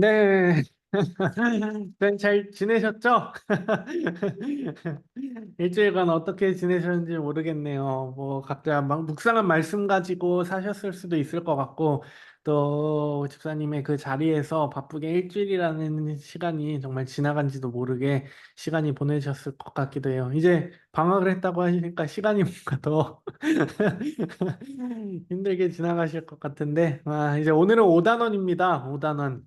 네. 네, 잘 지내셨죠? 일주일간 어떻게 지내셨는지 모르겠네요. 뭐, 각자 막 묵상한 말씀 가지고 사셨을 수도 있을 것 같고, 또 집사님의 그 자리에서 바쁘게 일주일이라는 시간이 정말 지나간지도 모르게 시간이 보내셨을 것 같기도 해요. 이제 방학을 했다고 하시니까 시간이 뭔가 더 힘들게 지나가실 것 같은데, 이제 오늘은 5단원입니다. 5단원.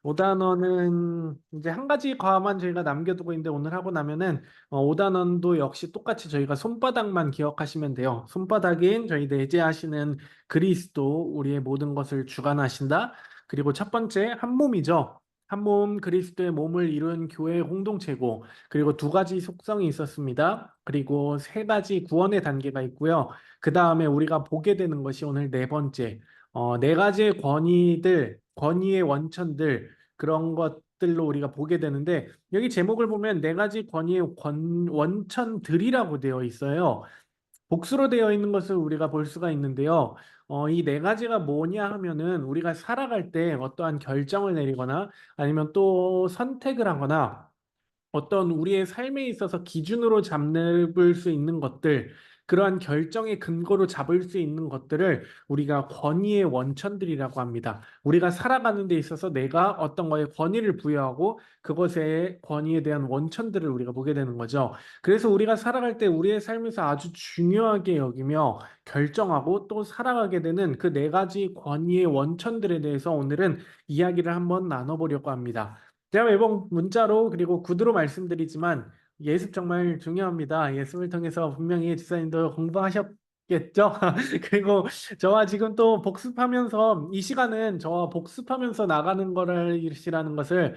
5단원은 이제 한 가지 과만 저희가 남겨두고 있는데 오늘 하고 나면은 5단원도 역시 똑같이 저희가 손바닥만 기억하시면 돼요. 손바닥인 저희 내재하시는 그리스도 우리의 모든 것을 주관하신다. 그리고 첫 번째 한 몸이죠. 한 몸 그리스도의 몸을 이룬 교회의 공동체고 그리고 두 가지 속성이 있었습니다. 그리고 세 가지 구원의 단계가 있고요. 그 다음에 우리가 보게 되는 것이 오늘 네 번째 네 가지의 권위들, 권위의 원천들 그런 것들로 우리가 보게 되는데 여기 제목을 보면 네 가지 권위의 원천들이라고 되어 있어요. 복수로 되어 있는 것을 우리가 볼 수가 있는데요. 이 네 가지가 뭐냐 하면은 우리가 살아갈 때 어떠한 결정을 내리거나 아니면 또 선택을 하거나 어떤 우리의 삶에 있어서 기준으로 잡을 수 있는 것들, 그러한 결정의 근거로 잡을 수 있는 것들을 우리가 권위의 원천들이라고 합니다. 우리가 살아가는 데 있어서 내가 어떤 거에 권위를 부여하고 그것의 권위에 대한 원천들을 우리가 보게 되는 거죠. 그래서 우리가 살아갈 때 우리의 삶에서 아주 중요하게 여기며 결정하고 또 살아가게 되는 그 네 가지 권위의 원천들에 대해서 오늘은 이야기를 한번 나눠보려고 합니다. 제가 매번 문자로 그리고 구두로 말씀드리지만 예습 정말 중요합니다. 예습을 통해서 분명히 지사님도 공부하셨겠죠? 그리고 저와 지금 또 복습하면서 이 시간은 저와 복습하면서 나가는 거라는 것을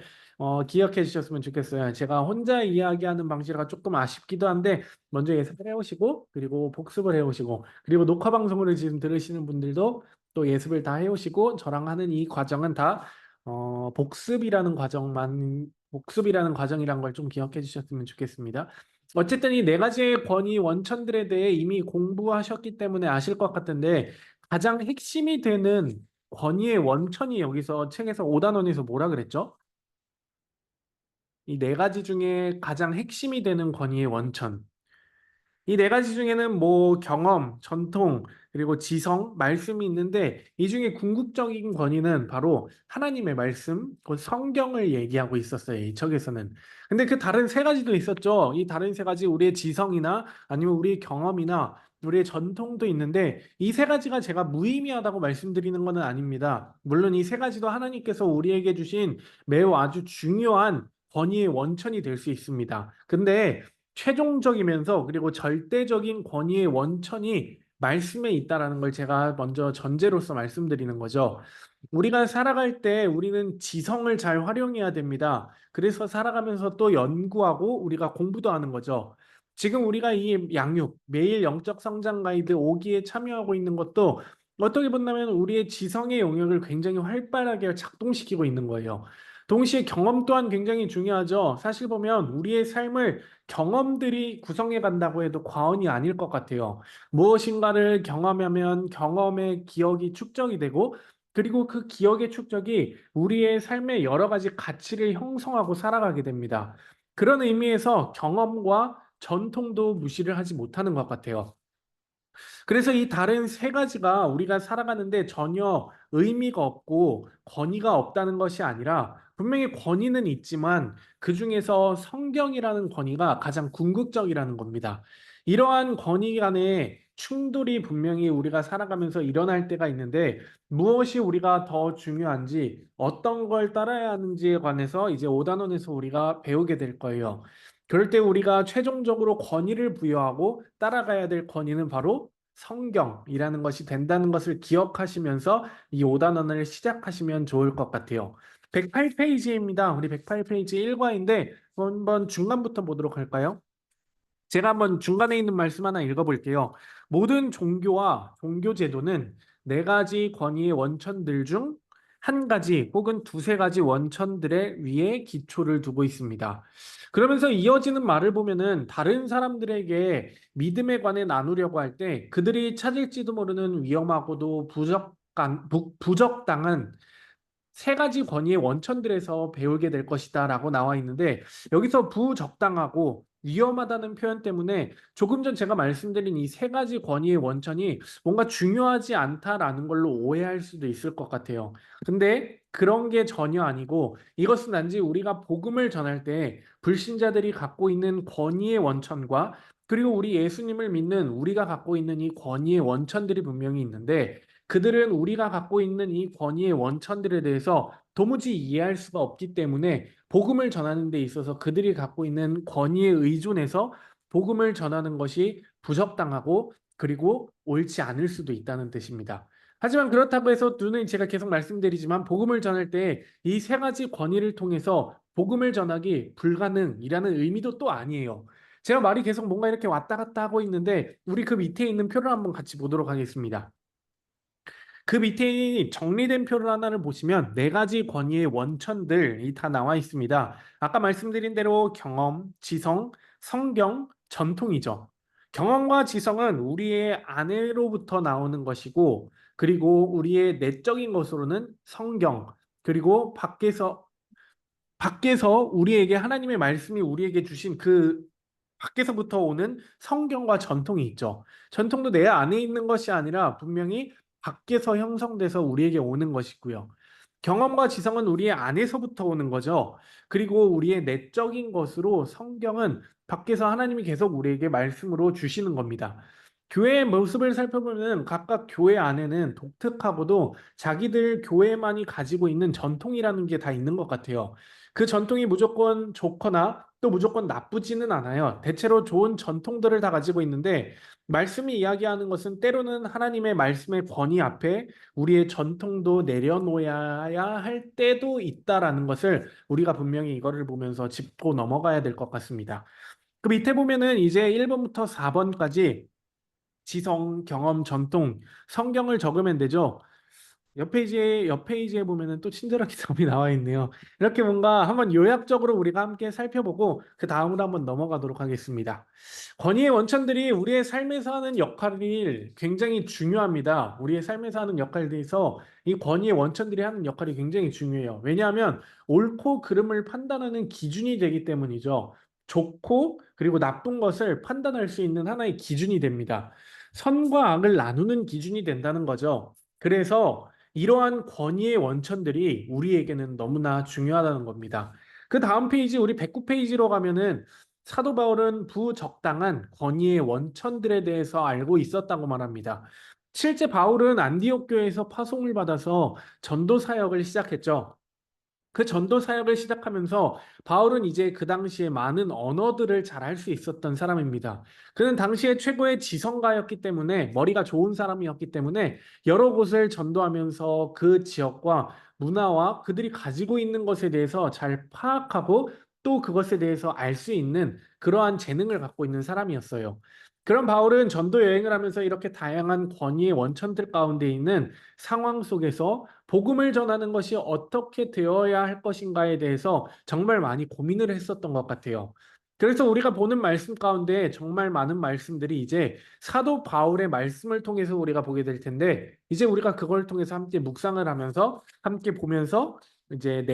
기억해 주셨으면 좋겠어요. 제가 혼자 이야기하는 방식이라 조금 아쉽기도 한데 먼저 예습을 해오시고 그리고 복습을 해오시고 그리고 녹화 방송을 지금 들으시는 분들도 또 예습을 다 해오시고 저랑 하는 이 과정은 다 복습이라는 과정이란 걸 좀 기억해 주셨으면 좋겠습니다. 어쨌든 이 네 가지의 권위 원천들에 대해 이미 공부하셨기 때문에 아실 것 같은데 가장 핵심이 되는 권위의 원천이 여기서 책에서 5단원에서 뭐라 그랬죠? 이 네 가지 중에 가장 핵심이 되는 권위의 원천. 이 네 가지 중에는 뭐 경험, 전통, 그리고 지성, 말씀이 있는데 이 중에 궁극적인 권위는 바로 하나님의 말씀, 곧 성경을 얘기하고 있었어요. 이 책에서는. 근데 그 다른 세 가지도 있었죠. 이 다른 세 가지 우리의 지성이나 아니면 우리의 경험이나 우리의 전통도 있는데 이 세 가지가 제가 무의미하다고 말씀드리는 것은 아닙니다. 물론 이 세 가지도 하나님께서 우리에게 주신 매우 아주 중요한 권위의 원천이 될 수 있습니다. 근데 최종적이면서 그리고 절대적인 권위의 원천이 말씀에 있다라는 걸 제가 먼저 전제로서 말씀드리는 거죠. 우리가 살아갈 때 우리는 지성을 잘 활용해야 됩니다. 그래서 살아가면서 또 연구하고 우리가 공부도 하는 거죠. 지금 우리가 이 양육, 매일 영적 성장 가이드 5기에 참여하고 있는 것도 어떻게 본다면 우리의 지성의 영역을 굉장히 활발하게 작동시키고 있는 거예요. 동시에 경험 또한 굉장히 중요하죠. 사실 보면 우리의 삶을 경험들이 구성해 간다고 해도 과언이 아닐 것 같아요. 무엇인가를 경험하면 경험의 기억이 축적이 되고 그리고 그 기억의 축적이 우리의 삶의 여러 가지 가치를 형성하고 살아가게 됩니다. 그런 의미에서 경험과 전통도 무시를 하지 못하는 것 같아요. 그래서 이 다른 세 가지가 우리가 살아가는데 전혀 의미가 없고 권위가 없다는 것이 아니라 분명히 권위는 있지만 그 중에서 성경이라는 권위가 가장 궁극적이라는 겁니다. 이러한 권위 간의 충돌이 분명히 우리가 살아가면서 일어날 때가 있는데 무엇이 우리가 더 중요한지 어떤 걸 따라야 하는지에 관해서 이제 5단원에서 우리가 배우게 될 거예요. 그럴 때 우리가 최종적으로 권위를 부여하고 따라가야 될 권위는 바로 성경이라는 것이 된다는 것을 기억하시면서 이 5단원을 시작하시면 좋을 것 같아요. 108페이지입니다. 우리 108페이지 1과인데 한번 중간부터 보도록 할까요? 제가 한번 중간에 있는 말씀 하나 읽어볼게요. 모든 종교와 종교 제도는 네 가지 권위의 원천들 중 한 가지 혹은 두세 가지 원천들의 위에 기초를 두고 있습니다. 그러면서 이어지는 말을 보면은 다른 사람들에게 믿음에 관해 나누려고 할 때 그들이 찾을지도 모르는 위험하고도 부적당한 세 가지 권위의 원천들에서 배우게 될 것이다라고 나와 있는데 여기서 부적당하고 위험하다는 표현 때문에 조금 전 제가 말씀드린 이 세 가지 권위의 원천이 뭔가 중요하지 않다라는 걸로 오해할 수도 있을 것 같아요. 근데 그런 게 전혀 아니고 이것은 단지 우리가 복음을 전할 때 불신자들이 갖고 있는 권위의 원천과 그리고 우리 예수님을 믿는 우리가 갖고 있는 이 권위의 원천들이 분명히 있는데 그들은 우리가 갖고 있는 이 권위의 원천들에 대해서 도무지 이해할 수가 없기 때문에 복음을 전하는 데 있어서 그들이 갖고 있는 권위에 의존해서 복음을 전하는 것이 부적당하고 그리고 옳지 않을 수도 있다는 뜻입니다. 하지만 그렇다고 해서 눈은 제가 계속 말씀드리지만 복음을 전할 때 이 세 가지 권위를 통해서 복음을 전하기 불가능이라는 의미도 또 아니에요. 제가 말이 계속 뭔가 이렇게 왔다 갔다 하고 있는데 우리 그 밑에 있는 표를 한번 같이 보도록 하겠습니다. 그 밑에 정리된 표를 하나를 보시면 네 가지 권위의 원천들이 다 나와 있습니다. 아까 말씀드린 대로 경험, 지성, 성경, 전통이죠. 경험과 지성은 우리의 안으로부터 나오는 것이고, 그리고 우리의 내적인 것으로는 성경, 그리고 밖에서 우리에게 하나님의 말씀이 우리에게 주신 그 밖에서부터 오는 성경과 전통이 있죠. 전통도 내 안에 있는 것이 아니라 분명히 밖에서 형성돼서 우리에게 오는 것이고요. 경험과 지성은 우리의 안에서부터 오는 거죠. 그리고 우리의 내적인 것으로 성경은 밖에서 하나님이 계속 우리에게 말씀으로 주시는 겁니다. 교회의 모습을 살펴보면 각각 교회 안에는 독특하고도 자기들 교회만이 가지고 있는 전통이라는 게 다 있는 것 같아요. 그 전통이 무조건 좋거나 또 무조건 나쁘지는 않아요. 대체로 좋은 전통들을 다 가지고 있는데 말씀이 이야기하는 것은 때로는 하나님의 말씀의 권위 앞에 우리의 전통도 내려놓아야 할 때도 있다라는 것을 우리가 분명히 이거를 보면서 짚고 넘어가야 될 것 같습니다. 그 밑에 보면은 이제 1번부터 4번까지 지성, 경험, 전통, 성경을 적으면 되죠. 옆 페이지에 보면은 또 친절하게 답이 나와 있네요. 이렇게 뭔가 한번 요약적으로 우리가 함께 살펴보고 그 다음으로 한번 넘어가도록 하겠습니다. 권위의 원천들이 우리의 삶에서 하는 역할이 굉장히 중요합니다. 우리의 삶에서 하는 역할들에서 이 권위의 원천들이 하는 역할이 굉장히 중요해요. 왜냐하면 옳고 그름을 판단하는 기준이 되기 때문이죠. 좋고 그리고 나쁜 것을 판단할 수 있는 하나의 기준이 됩니다. 선과 악을 나누는 기준이 된다는 거죠. 그래서 이러한 권위의 원천들이 우리에게는 너무나 중요하다는 겁니다. 그 다음 페이지 우리 109페이지로 가면은 사도 바울은 부적당한 권위의 원천들에 대해서 알고 있었다고 말합니다. 실제 바울은 안디옥 교회에서 파송을 받아서 전도 사역을 시작했죠. 그 전도 사역을 시작하면서 바울은 이제 그 당시에 많은 언어들을 잘 할 수 있었던 사람입니다. 그는 당시에 최고의 지성가였기 때문에 머리가 좋은 사람이었기 때문에 여러 곳을 전도하면서 그 지역과 문화와 그들이 가지고 있는 것에 대해서 잘 파악하고 또 그것에 대해서 알 수 있는 그러한 재능을 갖고 있는 사람이었어요. 그런 바울은 전도 여행을 하면서 이렇게 다양한 권위의 원천들 가운데 있는 상황 속에서 복음을 전하는 것이 어떻게 되어야 할 것인가에 대해서 정말 많이 고민을 했었던 것 같아요. 그래서 우리가 보는 말씀 가운데 정말 많은 말씀들이 이제 사도 바울의 말씀을 통해서 우리가 보게 될 텐데 이제 우리가 그걸 통해서 함께 묵상을 하면서 함께 보면서 이제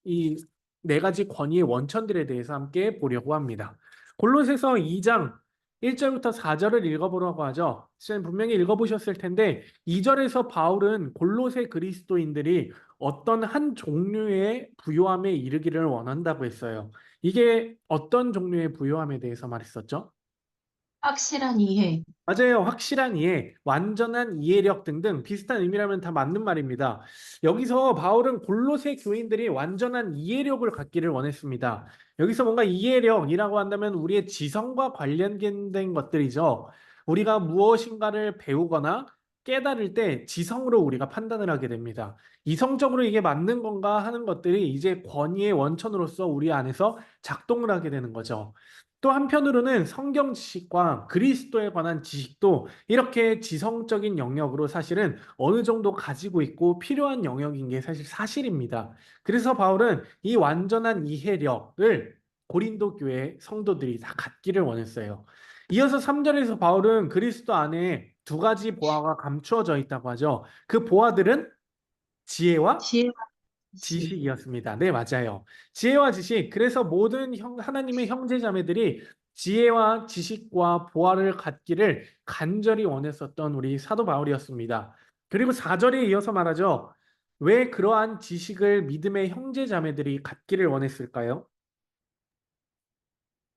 이 네 가지 권위의 원천들에 대해서 함께 보려고 합니다. 골로새서 2장 1절부터 4절을 읽어보라고 하죠. 선생님 분명히 읽어보셨을 텐데 2절에서 바울은 골로새 그리스도인들이 어떤 한 종류의 부요함에 이르기를 원한다고 했어요. 이게 어떤 종류의 부요함에 대해서 말했었죠? 확실한 이해. 맞아요. 확실한 이해, 완전한 이해력 등등 비슷한 의미라면 다 맞는 말입니다. 여기서 바울은 골로새 교인들이 완전한 이해력을 갖기를 원했습니다. 여기서 뭔가 이해력이라고 한다면 우리의 지성과 관련된 것들이죠. 우리가 무엇인가를 배우거나 깨달을 때 지성으로 우리가 판단을 하게 됩니다. 이성적으로 이게 맞는 건가 하는 것들이 이제 권위의 원천으로서 우리 안에서 작동을 하게 되는 거죠. 또 한편으로는 성경 지식과 그리스도에 관한 지식도 이렇게 지성적인 영역으로 사실은 어느 정도 가지고 있고 필요한 영역인 게 사실입니다. 그래서 바울은 이 완전한 이해력을 고린도 교회 성도들이 다 갖기를 원했어요. 이어서 3절에서 바울은 그리스도 안에 두 가지 보화가 감추어져 있다고 하죠. 그 보화들은 지혜와 지혜와 지식. 지식이었습니다. 네, 맞아요. 지혜와 지식. 그래서 모든 하나님의 형제 자매들이 지혜와 지식과 보화를 갖기를 간절히 원했었던 우리 사도 바울이었습니다. 그리고 4절에 이어서 말하죠. 왜 그러한 지식을 믿음의 형제 자매들이 갖기를 원했을까요?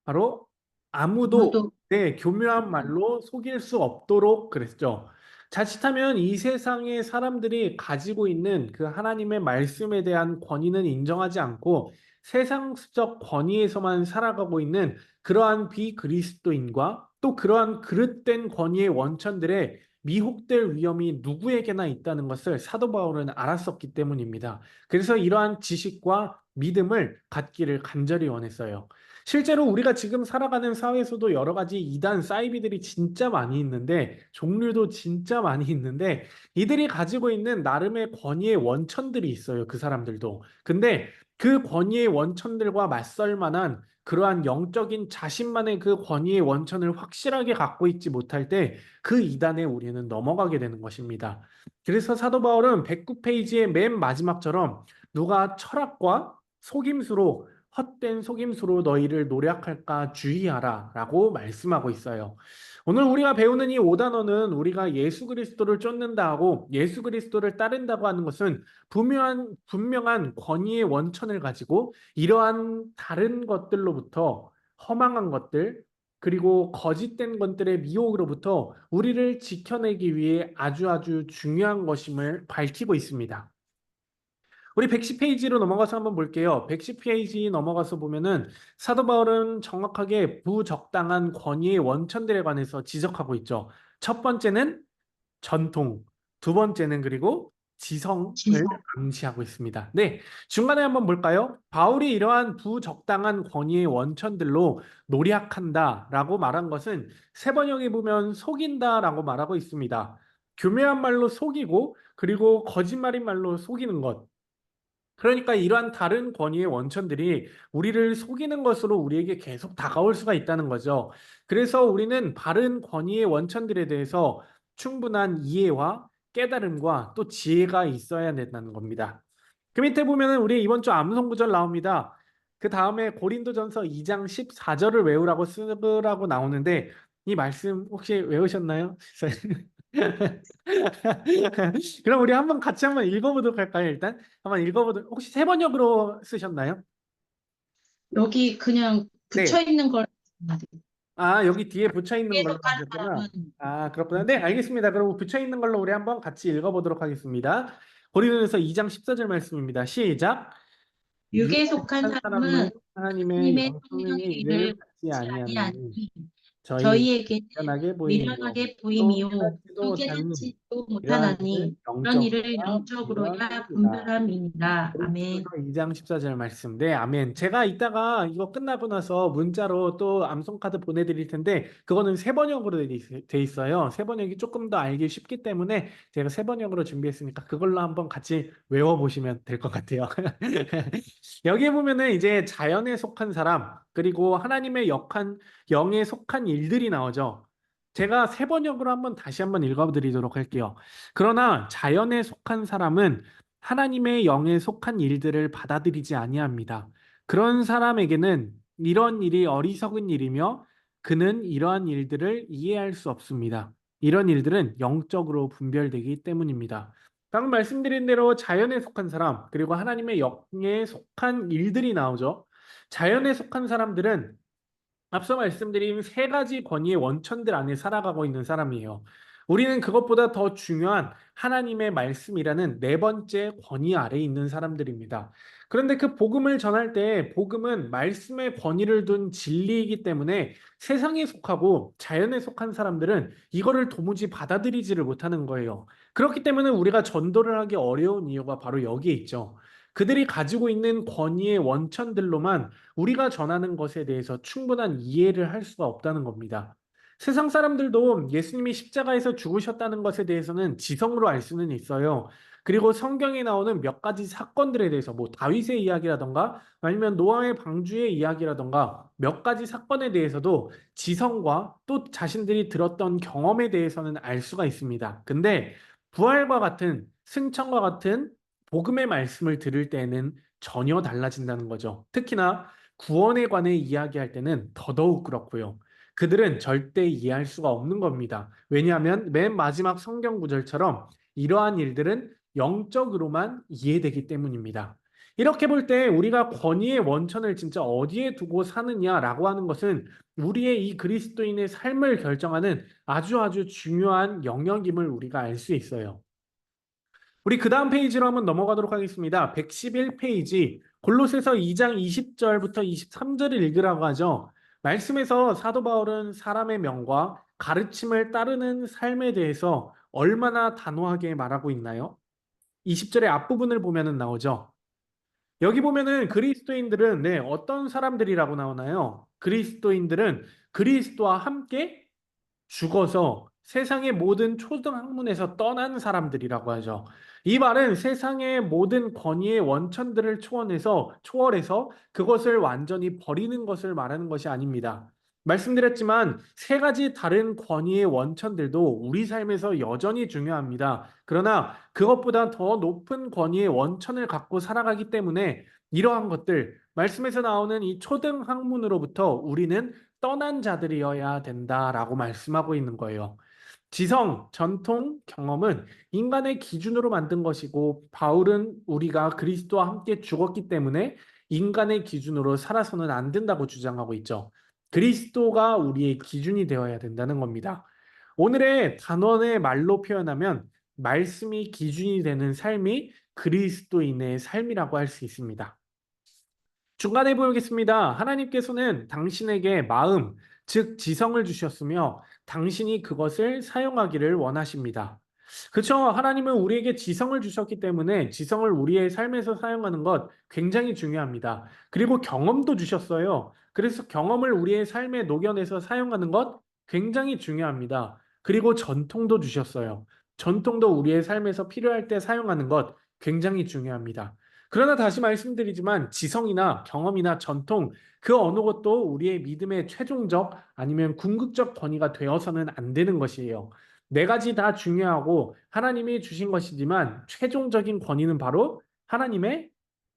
바로 아무도 아무도 내 교묘한 말로 속일 수 없도록 그랬죠. 자칫하면 이 세상의 사람들이 가지고 있는 그 하나님의 말씀에 대한 권위는 인정하지 않고 세상적 권위에서만 살아가고 있는 그러한 비그리스도인과 또 그러한 그릇된 권위의 원천들의 미혹될 위험이 누구에게나 있다는 것을 사도 바울은 알았었기 때문입니다. 그래서 이러한 지식과 믿음을 갖기를 간절히 원했어요. 실제로 우리가 지금 살아가는 사회에서도 여러 가지 이단 사이비들이 진짜 많이 있는데 종류도 진짜 많이 있는데 이들이 가지고 있는 나름의 권위의 원천들이 있어요. 그 사람들도. 근데 그 권위의 원천들과 맞설 만한 그러한 영적인 자신만의 그 권위의 원천을 확실하게 갖고 있지 못할 때 그 이단에 우리는 넘어가게 되는 것입니다. 그래서 사도 바울은 109페이지의 맨 마지막처럼 누가 철학과 속임수로 헛된 속임수로 너희를 노략할까 주의하라 라고 말씀하고 있어요. 오늘 우리가 배우는 이 5단어는 우리가 예수 그리스도를 쫓는다 하고 예수 그리스도를 따른다고 하는 것은 분명한 권위의 원천을 가지고 이러한 다른 것들로부터 허망한 것들 그리고 거짓된 것들의 미혹으로부터 우리를 지켜내기 위해 아주 중요한 것임을 밝히고 있습니다. 우리 110페이지로 넘어가서 한번 볼게요. 110페이지 넘어가서 보면은 사도 바울은 정확하게 부적당한 권위의 원천들에 관해서 지적하고 있죠. 첫 번째는 전통, 두 번째는 그리고 지성을 지성. 암시하고 있습니다. 네, 중간에 한번 볼까요? 바울이 이러한 부적당한 권위의 원천들로 노략한다라고 말한 것은 세 번역에 보면 속인다라고 말하고 있습니다. 교묘한 말로 속이고 그리고 거짓말인 말로 속이는 것. 그러니까 이러한 다른 권위의 원천들이 우리를 속이는 것으로 우리에게 계속 다가올 수가 있다는 거죠. 그래서 우리는 바른 권위의 원천들에 대해서 충분한 이해와 깨달음과 또 지혜가 있어야 된다는 겁니다. 그 밑에 보면은 우리 이번 주 암송 구절 나옵니다. 그 다음에 고린도전서 2장 14절을 외우라고 쓰라고 나오는데 이 말씀 혹시 외우셨나요? 그럼 우리 한번 같이 한번 읽어보도록 할까요? 일단 한번 읽어보도록 혹시 세 번역으로 쓰셨나요? 여기 그냥 붙여 네. 있는 걸 아, 여기 뒤에 붙여 있는 걸로 계속하는 하셨구나. 사람은 아, 그렇구나. 네, 알겠습니다. 그럼 붙여 있는 걸로 우리 한번 같이 읽어보도록 하겠습니다. 고린도전서 2장 14절 말씀입니다. 시작. 육에 속한 유익한 사람은 사람은 하나님의 하나님의 영성의 성령의 일을 일을 받지 받지 아니하나니 아니하니 저희에게 저희에게는 미련하게 보임이요 미련하게 또 보임이요 또 깨닫지도 않는 깨닫지도 이러한 일을 못하나니 이런 일을 영적으로야 영적으로야 분별함이니라. 분별함이니라. 아멘. 고린도서 2장 14절 말씀. 네, 아멘. 제가 이따가 이거 끝나고 나서 문자로 또 암송 카드 보내드릴 텐데 그거는 세 번역으로 돼 있어요. 세 번역이 조금 더 알기 쉽기 때문에 제가 세 번역으로 준비했으니까 그걸로 한번 같이 외워보시면 될 것 같아요. 여기에 보면은 이제 자연에 속한 사람 그리고 하나님의 역한 영에 속한 일들이 나오죠. 제가 세 번역으로 한번 다시 한번 읽어드리도록 할게요. 그러나 자연에 속한 사람은 하나님의 영에 속한 일들을 받아들이지 아니합니다. 그런 사람에게는 이런 일이 어리석은 일이며 그는 이러한 일들을 이해할 수 없습니다. 이런 일들은 영적으로 분별되기 때문입니다. 방금 말씀드린 대로 자연에 속한 사람, 그리고 하나님의 영에 속한 일들이 나오죠. 자연에 속한 사람들은 앞서 말씀드린 세 가지 권위의 원천들 안에 살아가고 있는 사람이에요. 우리는 그것보다 더 중요한 하나님의 말씀이라는 네 번째 권위 아래에 있는 사람들입니다. 그런데 그 복음을 전할 때 복음은 말씀의 권위를 둔 진리이기 때문에 세상에 속하고 자연에 속한 사람들은 이거를 도무지 받아들이지를 못하는 거예요. 그렇기 때문에 우리가 전도를 하기 어려운 이유가 바로 여기에 있죠. 그들이 가지고 있는 권위의 원천들로만 우리가 전하는 것에 대해서 충분한 이해를 할 수가 없다는 겁니다. 세상 사람들도 예수님이 십자가에서 죽으셨다는 것에 대해서는 지성으로 알 수는 있어요. 그리고 성경에 나오는 몇 가지 사건들에 대해서 뭐 다윗의 이야기라던가 아니면 노아의 방주의 이야기라던가 몇 가지 사건에 대해서도 지성과 또 자신들이 들었던 경험에 대해서는 알 수가 있습니다. 근데 부활과 같은 승천과 같은 복음의 말씀을 들을 때에는 전혀 달라진다는 거죠. 특히나 구원에 관해 이야기할 때는 더더욱 그렇고요. 그들은 절대 이해할 수가 없는 겁니다. 왜냐하면 맨 마지막 성경 구절처럼 이러한 일들은 영적으로만 이해되기 때문입니다. 이렇게 볼 때 우리가 권위의 원천을 진짜 어디에 두고 사느냐라고 하는 것은 우리의 이 그리스도인의 삶을 결정하는 아주 중요한 영역임을 우리가 알 수 있어요. 우리 그 다음 페이지로 한번 넘어가도록 하겠습니다. 111페이지 골로새서 2장 20절부터 23절을 읽으라고 하죠. 말씀에서 사도 바울은 사람의 명과 가르침을 따르는 삶에 대해서 얼마나 단호하게 말하고 있나요? 20절의 앞부분을 보면은 나오죠. 여기 보면은 그리스도인들은 어떤 사람들이라고 나오나요? 그리스도인들은 그리스도와 함께 죽어서 세상의 모든 초등학문에서 떠난 사람들이라고 하죠. 이 말은 세상의 모든 권위의 원천들을 초월해서 그것을 완전히 버리는 것을 말하는 것이 아닙니다. 말씀드렸지만 세 가지 다른 권위의 원천들도 우리 삶에서 여전히 중요합니다. 그러나 그것보다 더 높은 권위의 원천을 갖고 살아가기 때문에 이러한 것들, 말씀에서 나오는 이 초등학문으로부터 우리는 떠난 자들이어야 된다라고 말씀하고 있는 거예요. 지성, 전통, 경험은 인간의 기준으로 만든 것이고 바울은 우리가 그리스도와 함께 죽었기 때문에 인간의 기준으로 살아서는 안 된다고 주장하고 있죠. 그리스도가 우리의 기준이 되어야 된다는 겁니다. 오늘의 단원의 말로 표현하면 말씀이 기준이 되는 삶이 그리스도인의 삶이라고 할 수 있습니다. 중간에 보겠습니다. 하나님께서는 당신에게 마음, 즉 지성을 주셨으며 당신이 그것을 사용하기를 원하십니다. 그렇죠? 하나님은 우리에게 지성을 주셨기 때문에 지성을 우리의 삶에서 사용하는 것 굉장히 중요합니다. 그리고 경험도 주셨어요. 그래서 경험을 우리의 삶에 녹여내서 사용하는 것 굉장히 중요합니다. 그리고 전통도 주셨어요. 전통도 우리의 삶에서 필요할 때 사용하는 것 굉장히 중요합니다. 그러나 다시 말씀드리지만 지성이나 경험이나 전통 그 어느 것도 우리의 믿음의 최종적 아니면 궁극적 권위가 되어서는 안 되는 것이에요. 네 가지 다 중요하고 하나님이 주신 것이지만 최종적인 권위는 바로 하나님의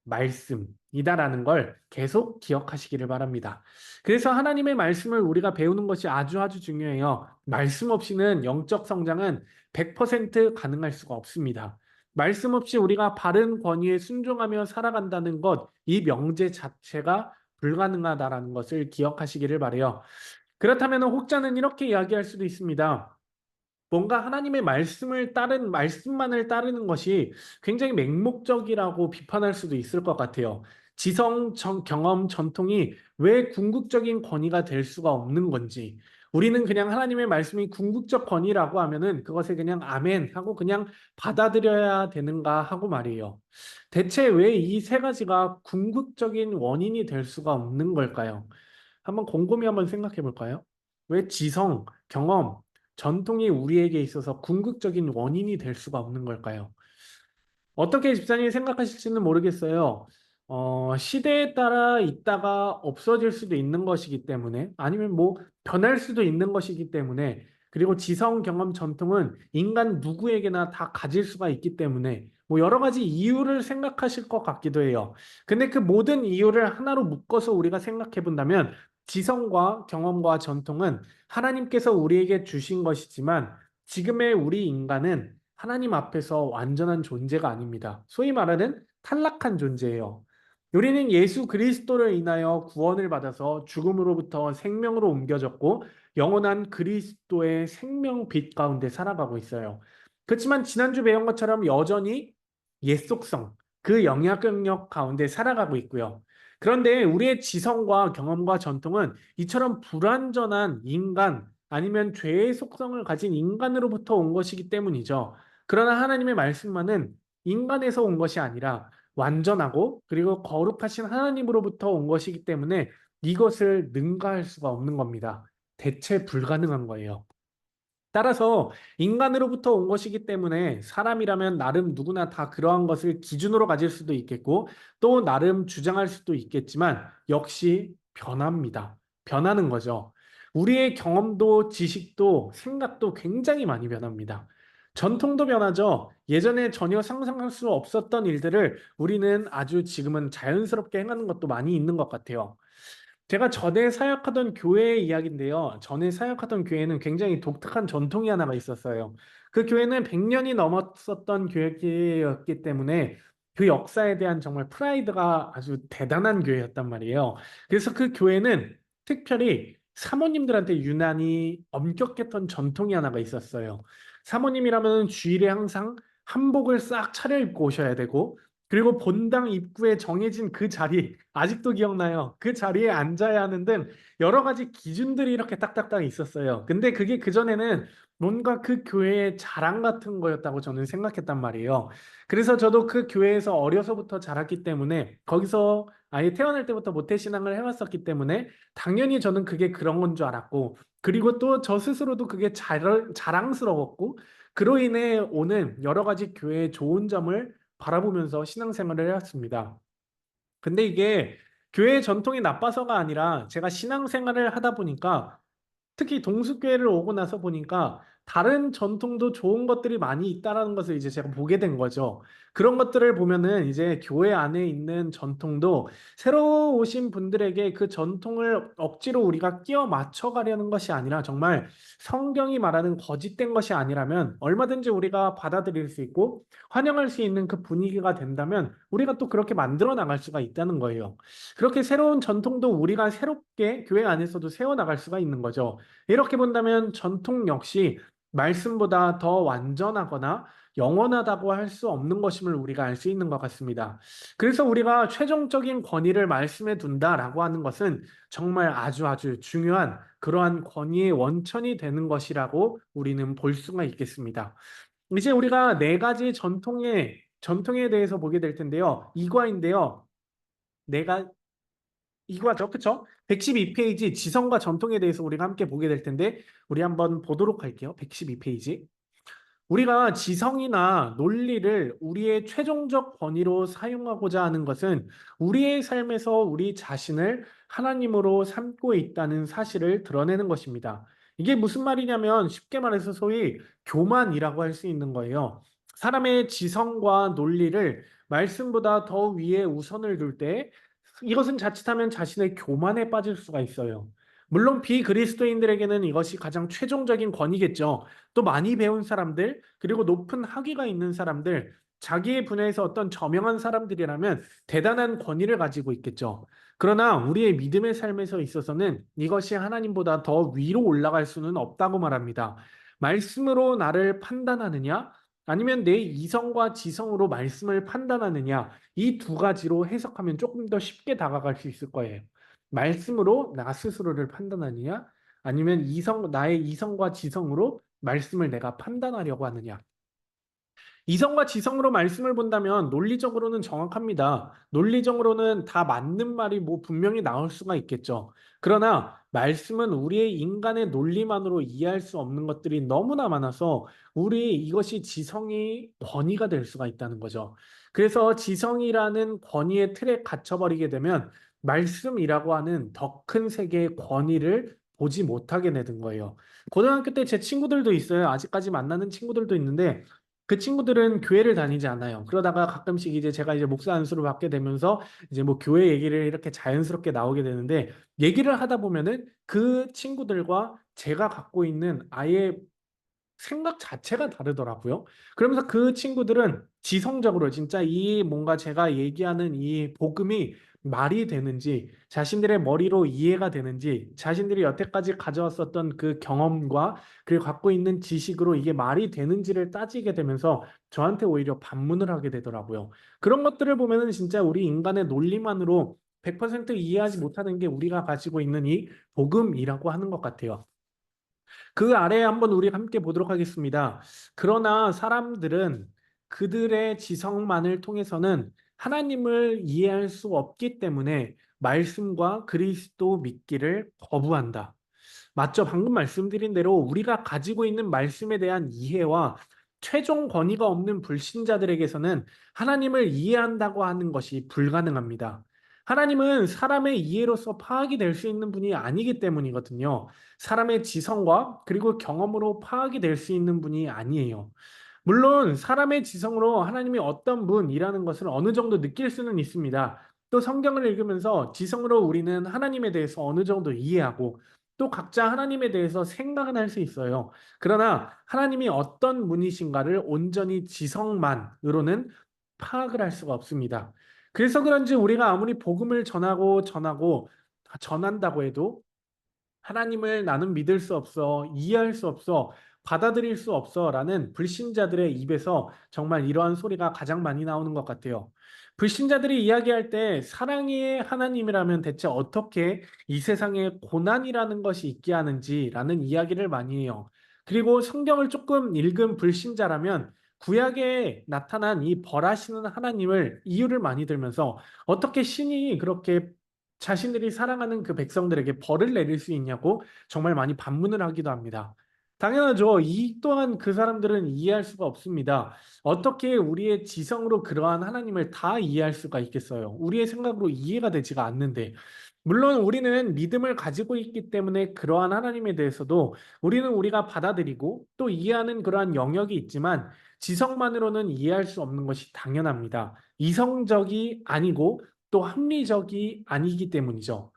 말씀이다라는 걸 계속 기억하시기를 바랍니다. 그래서 하나님의 말씀을 우리가 배우는 것이 아주 중요해요. 말씀 없이는 영적 성장은 100% 가능할 수가 없습니다. 말씀 없이 우리가 바른 권위에 순종하며 살아간다는 것, 이 명제 자체가 불가능하다라는 것을 기억하시기를 바래요. 그렇다면 혹자는 이렇게 이야기할 수도 있습니다. 뭔가 하나님의 말씀만을 따르는 것이 굉장히 맹목적이라고 비판할 수도 있을 것 같아요. 경험, 전통이 왜 궁극적인 권위가 될 수가 없는 건지, 우리는 그냥 하나님의 말씀이 궁극적 권위라고 하면은 그것에 그냥 아멘 하고 그냥 받아들여야 되는가 하고 말이에요. 대체 왜 이 세 가지가 궁극적인 원인이 될 수가 없는 걸까요? 한번 곰곰이 한번 생각해 볼까요? 왜 지성, 경험, 전통이 우리에게 있어서 궁극적인 원인이 될 수가 없는 걸까요? 어떻게 집사님이 생각하실지는 모르겠어요. 시대에 따라 있다가 없어질 수도 있는 것이기 때문에 아니면 뭐 변할 수도 있는 것이기 때문에 그리고 지성, 경험, 전통은 인간 누구에게나 다 가질 수가 있기 때문에 뭐 여러 가지 이유를 생각하실 것 같기도 해요. 근데 그 모든 이유를 하나로 묶어서 우리가 생각해 본다면 지성과 경험과 전통은 하나님께서 우리에게 주신 것이지만 지금의 우리 인간은 하나님 앞에서 완전한 존재가 아닙니다. 소위 말하는 탈락한 존재예요. 우리는 예수 그리스도를 인하여 구원을 받아서 죽음으로부터 생명으로 옮겨졌고 영원한 그리스도의 생명 빛 가운데 살아가고 있어요. 그렇지만 지난주 배운 것처럼 여전히 옛 속성, 그 영향력 가운데 살아가고 있고요. 그런데 우리의 지성과 경험과 전통은 이처럼 불완전한 인간 아니면 죄의 속성을 가진 인간으로부터 온 것이기 때문이죠. 그러나 하나님의 말씀만은 인간에서 온 것이 아니라 완전하고 그리고 거룩하신 하나님으로부터 온 것이기 때문에 이것을 능가할 수가 없는 겁니다. 대체 불가능한 거예요. 따라서 인간으로부터 온 것이기 때문에 사람이라면 나름 누구나 다 그러한 것을 기준으로 가질 수도 있겠고 또 나름 주장할 수도 있겠지만 역시 변합니다. 변하는 거죠. 우리의 경험도 지식도 생각도 굉장히 많이 변합니다. 전통도 변하죠. 예전에 전혀 상상할 수 없었던 일들을 우리는 아주 지금은 자연스럽게 행하는 것도 많이 있는 것 같아요. 제가 전에 사역하던 교회의 이야기인데요. 전에 사역하던 교회는 굉장히 독특한 전통이 하나가 있었어요. 그 교회는 100년이 넘었었던 교회였기 때문에 그 역사에 대한 정말 프라이드가 아주 대단한 교회였단 말이에요. 그래서 그 교회는 특별히 사모님들한테 유난히 엄격했던 전통이 하나가 있었어요. 사모님이라면 주일에 항상 한복을 싹 차려입고 오셔야 되고, 그리고 본당 입구에 정해진 그 자리, 아직도 기억나요. 그 자리에 앉아야 하는 등 여러 가지 기준들이 이렇게 딱딱딱 있었어요. 근데 그게 그전에는 뭔가 그 교회의 자랑 같은 거였다고 저는 생각했단 말이에요. 그래서 저도 그 교회에서 어려서부터 자랐기 때문에 거기서 아예 태어날 때부터 모태신앙을 해왔었기 때문에 당연히 저는 그게 그런 건 줄 알았고, 그리고 또 저 스스로도 그게 자랑스러웠고, 그로 인해 오는 여러 가지 교회의 좋은 점을 바라보면서 신앙생활을 해왔습니다. 근데 이게 교회 전통이 나빠서가 아니라 제가 신앙생활을 하다 보니까 특히 동숙교회를 오고 나서 보니까 다른 전통도 좋은 것들이 많이 있다라는 것을 이제 제가 보게 된 거죠. 그런 것들을 보면은 이제 교회 안에 있는 전통도 새로 오신 분들에게 그 전통을 억지로 우리가 끼워 맞춰 가려는 것이 아니라 정말 성경이 말하는 거짓된 것이 아니라면 얼마든지 우리가 받아들일 수 있고 환영할 수 있는 그 분위기가 된다면 우리가 또 그렇게 만들어 나갈 수가 있다는 거예요. 그렇게 새로운 전통도 우리가 새롭게 교회 안에서도 세워 나갈 수가 있는 거죠. 이렇게 본다면 전통 역시 말씀보다 더 완전하거나 영원하다고 할 수 없는 것임을 우리가 알 수 있는 것 같습니다. 그래서 우리가 최종적인 권위를 말씀에 둔다라고 하는 것은 정말 아주 아주 중요한 그러한 권위의 원천이 되는 것이라고 우리는 볼 수가 있겠습니다. 이제 우리가 네 가지 전통에 대해서 보게 될 텐데요. 이과인데요. 네가 이과죠. 그쵸? 112페이지 지성과 전통에 대해서 우리가 함께 보게 될 텐데 우리 한번 보도록 할게요. 112페이지. 우리가 지성이나 논리를 우리의 최종적 권위로 사용하고자 하는 것은 우리의 삶에서 우리 자신을 하나님으로 삼고 있다는 사실을 드러내는 것입니다. 이게 무슨 말이냐면 쉽게 말해서 소위 교만이라고 할 수 있는 거예요. 사람의 지성과 논리를 말씀보다 더 위에 우선을 둘 때 이것은 자칫하면 자신의 교만에 빠질 수가 있어요. 물론 비그리스도인들에게는 이것이 가장 최종적인 권위겠죠. 또 많이 배운 사람들, 그리고 높은 학위가 있는 사람들, 자기의 분야에서 어떤 저명한 사람들이라면 대단한 권위를 가지고 있겠죠. 그러나 우리의 믿음의 삶에서 있어서는 이것이 하나님보다 더 위로 올라갈 수는 없다고 말합니다. 말씀으로 나를 판단하느냐, 아니면 내 이성과 지성으로 말씀을 판단하느냐, 이 두 가지로 해석하면 조금 더 쉽게 다가갈 수 있을 거예요. 말씀으로 나 스스로를 판단하느냐, 아니면 나의 이성과 지성으로 말씀을 내가 판단하려고 하느냐. 이성과 지성으로 말씀을 본다면 논리적으로는 정확합니다. 논리적으로는 다 맞는 말이 뭐 분명히 나올 수가 있겠죠. 그러나 말씀은 우리의 인간의 논리만으로 이해할 수 없는 것들이 너무나 많아서 우리 이것이 지성이 권위가 될 수가 있다는 거죠. 그래서 지성이라는 권위의 틀에 갇혀버리게 되면 말씀이라고 하는 더 큰 세계의 권위를 보지 못하게 되는 거예요. 고등학교 때 제 친구들도 있어요. 아직까지 만나는 친구들도 있는데 그 친구들은 교회를 다니지 않아요. 그러다가 가끔씩 이제 제가 이제 목사 안수를 받게 되면서 이제 뭐 교회 얘기를 이렇게 자연스럽게 나오게 되는데 얘기를 하다 보면은 그 친구들과 제가 갖고 있는 아예 생각 자체가 다르더라고요. 그러면서 그 친구들은 지성적으로 진짜 이 뭔가 제가 얘기하는 이 복음이 말이 되는지, 자신들의 머리로 이해가 되는지, 자신들이 여태까지 가져왔었던 그 경험과 그리고 갖고 있는 지식으로 이게 말이 되는지를 따지게 되면서 저한테 오히려 반문을 하게 되더라고요. 그런 것들을 보면은 진짜 우리 인간의 논리만으로 100% 이해하지 못하는 게 우리가 가지고 있는 이 복음이라고 하는 것 같아요. 그 아래에 한번 우리 함께 보도록 하겠습니다. 그러나 사람들은 그들의 지성만을 통해서는 하나님을 이해할 수 없기 때문에 말씀과 그리스도 믿기를 거부한다. 맞죠? 방금 말씀드린 대로 우리가 가지고 있는 말씀에 대한 이해와 최종 권위가 없는 불신자들에게서는 하나님을 이해한다고 하는 것이 불가능합니다. 하나님은 사람의 이해로서 파악이 될 수 있는 분이 아니기 때문이거든요. 사람의 지성과 그리고 경험으로 파악이 될 수 있는 분이 아니에요. 물론 사람의 지성으로 하나님이 어떤 분이라는 것을 어느 정도 느낄 수는 있습니다. 또 성경을 읽으면서 지성으로 우리는 하나님에 대해서 어느 정도 이해하고 또 각자 하나님에 대해서 생각은 할 수 있어요. 그러나 하나님이 어떤 분이신가를 온전히 지성만으로는 파악을 할 수가 없습니다. 그래서 그런지 우리가 아무리 복음을 전하고 전한다고 해도 하나님을 나는 믿을 수 없어, 이해할 수 없어, 받아들일 수 없어 라는 불신자들의 입에서 정말 이러한 소리가 가장 많이 나오는 것 같아요. 불신자들이 이야기할 때 사랑의 하나님이라면 대체 어떻게 이 세상에 고난이라는 것이 있게 하는지라는 이야기를 많이 해요. 그리고 성경을 조금 읽은 불신자라면 구약에 나타난 이 벌하시는 하나님을 이유를 많이 들면서 어떻게 신이 그렇게 자신들이 사랑하는 그 백성들에게 벌을 내릴 수 있냐고 정말 많이 반문을 하기도 합니다. 당연하죠. 이 또한 그 사람들은 이해할 수가 없습니다. 어떻게 우리의 지성으로 그러한 하나님을 다 이해할 수가 있겠어요? 우리의 생각으로 이해가 되지가 않는데. 물론 우리는 믿음을 가지고 있기 때문에 그러한 하나님에 대해서도 우리는 우리가 받아들이고 또 이해하는 그러한 영역이 있지만 지성만으로는 이해할 수 없는 것이 당연합니다. 이성적이 아니고 또 합리적이 아니기 때문이죠.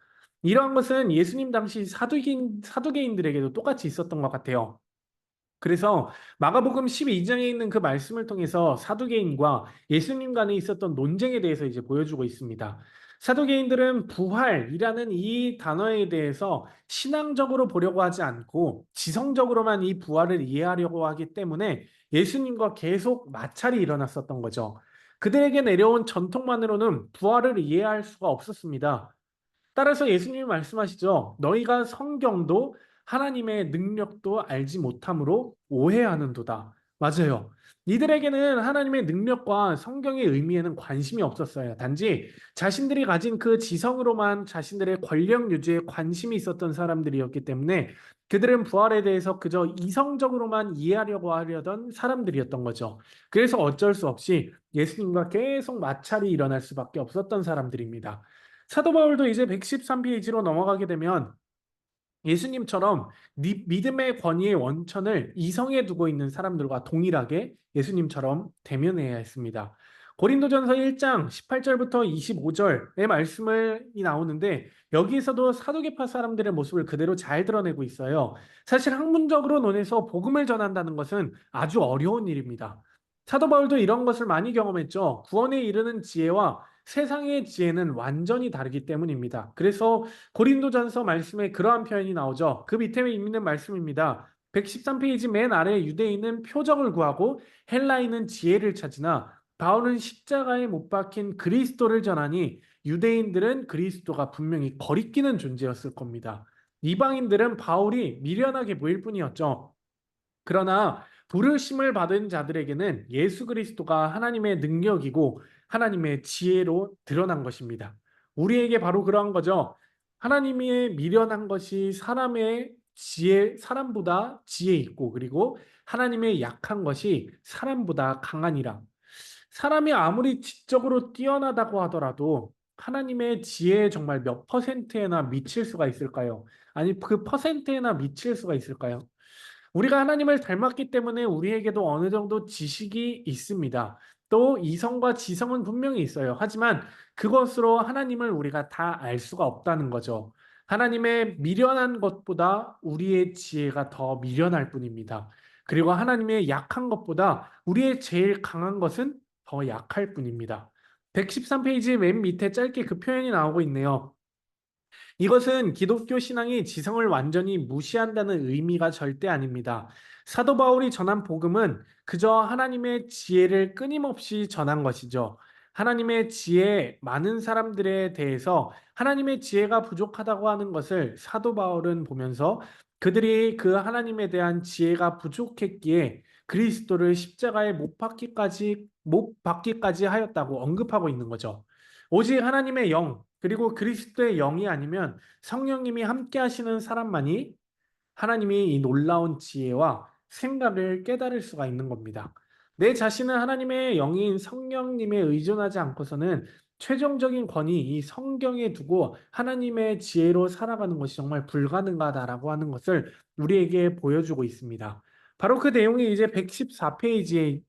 이러한 것은 예수님 당시 사두개인들에게도 똑같이 있었던 것 같아요. 그래서 마가복음 12장에 있는 그 말씀을 통해서 사두개인과 예수님 간에 있었던 논쟁에 대해서 이제 보여주고 있습니다. 사두개인들은 부활이라는 이 단어에 대해서 신앙적으로 보려고 하지 않고 지성적으로만 이 부활을 이해하려고 하기 때문에 예수님과 계속 마찰이 일어났었던 거죠. 그들에게 내려온 전통만으로는 부활을 이해할 수가 없었습니다. 따라서 예수님이 말씀하시죠. 너희가 성경도 하나님의 능력도 알지 못함으로 오해하는도다. 맞아요. 이들에게는 하나님의 능력과 성경의 의미에는 관심이 없었어요. 단지 자신들이 가진 그 지성으로만 자신들의 권력 유지에 관심이 있었던 사람들이었기 때문에 그들은 부활에 대해서 그저 이성적으로만 이해하려고 하려던 사람들이었던 거죠. 그래서 어쩔 수 없이 예수님과 계속 마찰이 일어날 수밖에 없었던 사람들입니다. 사도 바울도 이제 113페이지로 넘어가게 되면 예수님처럼 믿음의 권위의 원천을 이성에 두고 있는 사람들과 동일하게 예수님처럼 대면해야 했습니다. 고린도전서 1장 18절부터 25절의 말씀이 나오는데 여기에서도 사두개파 사람들의 모습을 그대로 잘 드러내고 있어요. 사실 학문적으로 논해서 복음을 전한다는 것은 아주 어려운 일입니다. 사도 바울도 이런 것을 많이 경험했죠. 구원에 이르는 지혜와 세상의 지혜는 완전히 다르기 때문입니다. 그래서 고린도전서 말씀에 그러한 표현이 나오죠. 그 밑에 있는 말씀입니다. 113페이지 맨 아래 유대인은 표적을 구하고 헬라인은 지혜를 찾으나 바울은 십자가에 못 박힌 그리스도를 전하니 유대인들은 그리스도가 분명히 거리끼는 존재였을 겁니다. 이방인들은 바울이 미련하게 보일 뿐이었죠. 그러나 부르심을 받은 자들에게는 예수 그리스도가 하나님의 능력이고 하나님의 지혜로 드러난 것입니다. 우리에게 바로 그러한 거죠. 하나님의 미련한 것이 사람보다 지혜 있고 그리고 하나님의 약한 것이 사람보다 강하니라. 사람이 아무리 지적으로 뛰어나다고 하더라도 하나님의 지혜에 정말 몇 퍼센트에나 미칠 수가 있을까요? 아니, 그 퍼센트에나 미칠 수가 있을까요? 우리가 하나님을 닮았기 때문에 우리에게도 어느 정도 지식이 있습니다. 또 이성과 지성은 분명히 있어요. 하지만 그것으로 하나님을 우리가 다 알 수가 없다는 거죠. 하나님의 미련한 것보다 우리의 지혜가 더 미련할 뿐입니다. 그리고 하나님의 약한 것보다 우리의 제일 강한 것은 더 약할 뿐입니다. 113페이지 맨 밑에 짧게 그 표현이 나오고 있네요. 이것은 기독교 신앙이 지성을 완전히 무시한다는 의미가 절대 아닙니다. 사도 바울이 전한 복음은 그저 하나님의 지혜를 끊임없이 전한 것이죠. 하나님의 지혜 많은 사람들에 대해서 하나님의 지혜가 부족하다고 하는 것을 사도 바울은 보면서 그들이 그 하나님에 대한 지혜가 부족했기에 그리스도를 십자가에 못 박기까지 하였다고 언급하고 있는 거죠. 오직 하나님의 영, 그리고 그리스도의 영이 아니면 성령님이 함께 하시는 사람만이 하나님이 이 놀라운 지혜와 생각을 깨달을 수가 있는 겁니다. 내 자신은 하나님의 영인 성령님에 의존하지 않고서는 최종적인 권위, 이 성경에 두고 하나님의 지혜로 살아가는 것이 정말 불가능하다라고 하는 것을 우리에게 보여주고 있습니다. 바로 그 내용이 이제 114페이지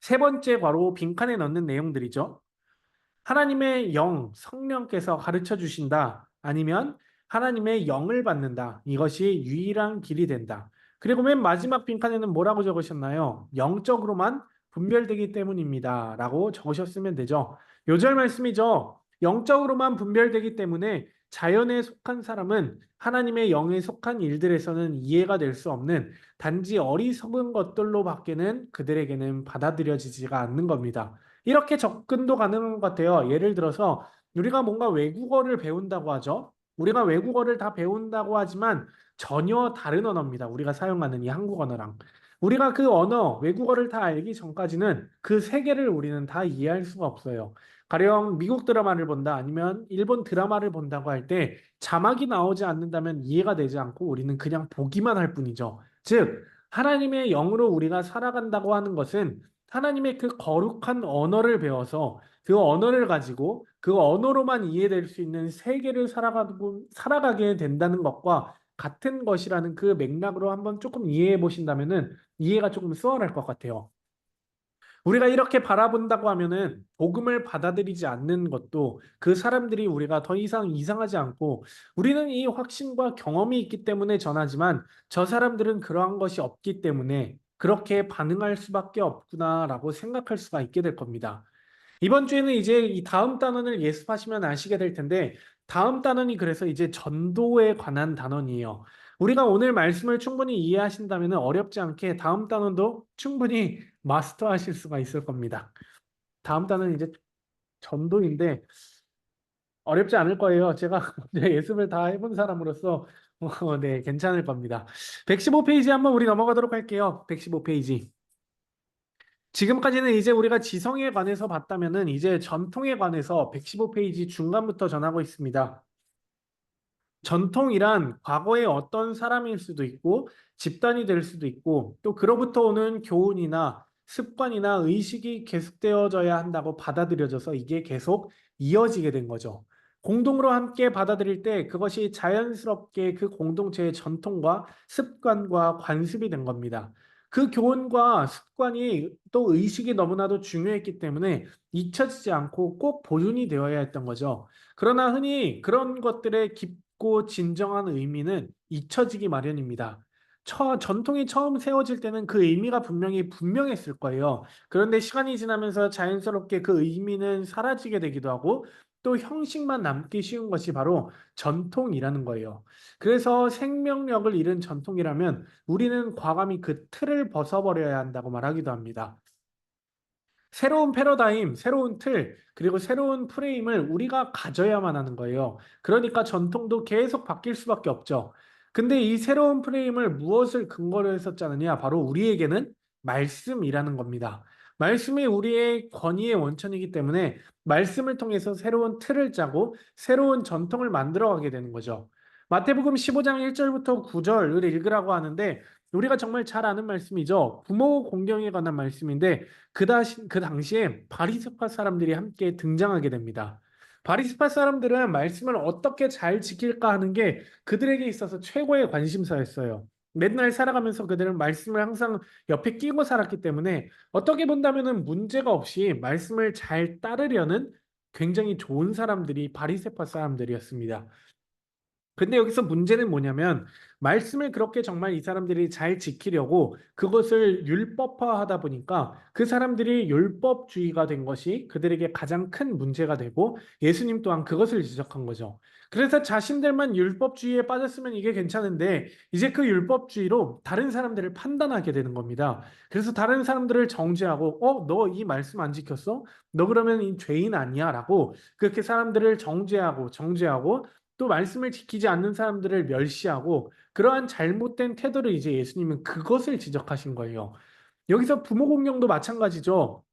세 번째 괄호 빈칸에 넣는 내용들이죠. 하나님의 영, 성령께서 가르쳐 주신다. 아니면 하나님의 영을 받는다. 이것이 유일한 길이 된다. 그리고 맨 마지막 빈칸에는 뭐라고 적으셨나요? 영적으로만 분별되기 때문입니다. 라고 적으셨으면 되죠. 요절 말씀이죠. 영적으로만 분별되기 때문에 자연에 속한 사람은 하나님의 영에 속한 일들에서는 이해가 될 수 없는 단지 어리석은 것들로 밖에는 그들에게는 받아들여지지가 않는 겁니다. 이렇게 접근도 가능한 것 같아요. 예를 들어서 우리가 뭔가 외국어를 배운다고 하죠. 우리가 외국어를 다 배운다고 하지만 전혀 다른 언어입니다. 우리가 사용하는 이 한국 언어랑. 우리가 그 언어, 외국어를 다 알기 전까지는 그 세계를 우리는 다 이해할 수가 없어요. 가령 미국 드라마를 본다 아니면 일본 드라마를 본다고 할 때 자막이 나오지 않는다면 이해가 되지 않고 우리는 그냥 보기만 할 뿐이죠. 즉, 하나님의 영으로 우리가 살아간다고 하는 것은 하나님의 그 거룩한 언어를 배워서 그 언어를 가지고 그 언어로만 이해될 수 있는 세계를 살아가게 된다는 것과 같은 것이라는 그 맥락으로 한번 조금 이해해 보신다면은 이해가 조금 수월할 것 같아요. 우리가 이렇게 바라본다고 하면은 복음을 받아들이지 않는 것도 그 사람들이 우리가 더 이상 이상하지 않고 우리는 이 확신과 경험이 있기 때문에 전하지만 저 사람들은 그러한 것이 없기 때문에 그렇게 반응할 수밖에 없구나라고 생각할 수가 있게 될 겁니다. 이번 주에는 이제 이 다음 단원을 예습하시면 아시게 될 텐데 다음 단원이 그래서 이제 전도에 관한 단원이에요. 우리가 오늘 말씀을 충분히 이해하신다면 어렵지 않게 다음 단원도 충분히 마스터하실 수가 있을 겁니다. 다음 단원은 이제 전도인데 어렵지 않을 거예요. 제가 먼저 예습을 다 해본 사람으로서 네, 괜찮을 겁니다. 115페이지 한번 우리 넘어가도록 할게요. 115페이지. 지금까지는 이제 우리가 지성에 관해서 봤다면은 이제 전통에 관해서 115페이지 중간부터 전하고 있습니다. 전통이란 과거의 어떤 사람일 수도 있고 집단이 될 수도 있고 또 그로부터 오는 교훈이나 습관이나 의식이 계속되어져야 한다고 받아들여져서 이게 계속 이어지게 된 거죠. 공동으로 함께 받아들일 때 그것이 자연스럽게 그 공동체의 전통과 습관과 관습이 된 겁니다. 그 교훈과 습관이 또 의식이 너무나도 중요했기 때문에 잊혀지지 않고 꼭 보존이 되어야 했던 거죠. 그러나 흔히 그런 것들의 깊고 진정한 의미는 잊혀지기 마련입니다. 전통이 처음 세워질 때는 그 의미가 분명히 분명했을 거예요. 그런데 시간이 지나면서 자연스럽게 그 의미는 사라지게 되기도 하고 또 형식만 남기 쉬운 것이 바로 전통이라는 거예요. 그래서 생명력을 잃은 전통이라면 우리는 과감히 그 틀을 벗어버려야 한다고 말하기도 합니다. 새로운 패러다임, 새로운 틀, 그리고 새로운 프레임을 우리가 가져야만 하는 거예요. 그러니까 전통도 계속 바뀔 수밖에 없죠. 근데 이 새로운 프레임을 무엇을 근거로 해서 짜느냐? 바로 우리에게는 말씀이라는 겁니다. 말씀이 우리의 권위의 원천이기 때문에 말씀을 통해서 새로운 틀을 짜고 새로운 전통을 만들어가게 되는 거죠. 마태복음 15장 1절부터 9절을 읽으라고 하는데 우리가 정말 잘 아는 말씀이죠. 부모 공경에 관한 말씀인데 그 당시에 바리새파 사람들이 함께 등장하게 됩니다. 바리새파 사람들은 말씀을 어떻게 잘 지킬까 하는 게 그들에게 있어서 최고의 관심사였어요. 맨날 살아가면서 그들은 말씀을 항상 옆에 끼고 살았기 때문에 어떻게 본다면은 문제가 없이 말씀을 잘 따르려는 굉장히 좋은 사람들이 바리새파 사람들이었습니다. 근데 여기서 문제는 뭐냐면 말씀을 그렇게 정말 이 사람들이 잘 지키려고 그것을 율법화하다 보니까 그 사람들이 율법주의가 된 것이 그들에게 가장 큰 문제가 되고 예수님 또한 그것을 지적한 거죠. 그래서 자신들만 율법주의에 빠졌으면 이게 괜찮은데 이제 그 율법주의로 다른 사람들을 판단하게 되는 겁니다. 그래서 다른 사람들을 정죄하고 너 이 말씀 안 지켰어? 너 그러면 이 죄인 아니야? 라고 그렇게 사람들을 정죄하고 또 말씀을 지키지 않는 사람들을 멸시하고 그러한 잘못된 태도를 이제 예수님은 그것을 지적하신 거예요. 여기서 부모 공경도 마찬가지죠.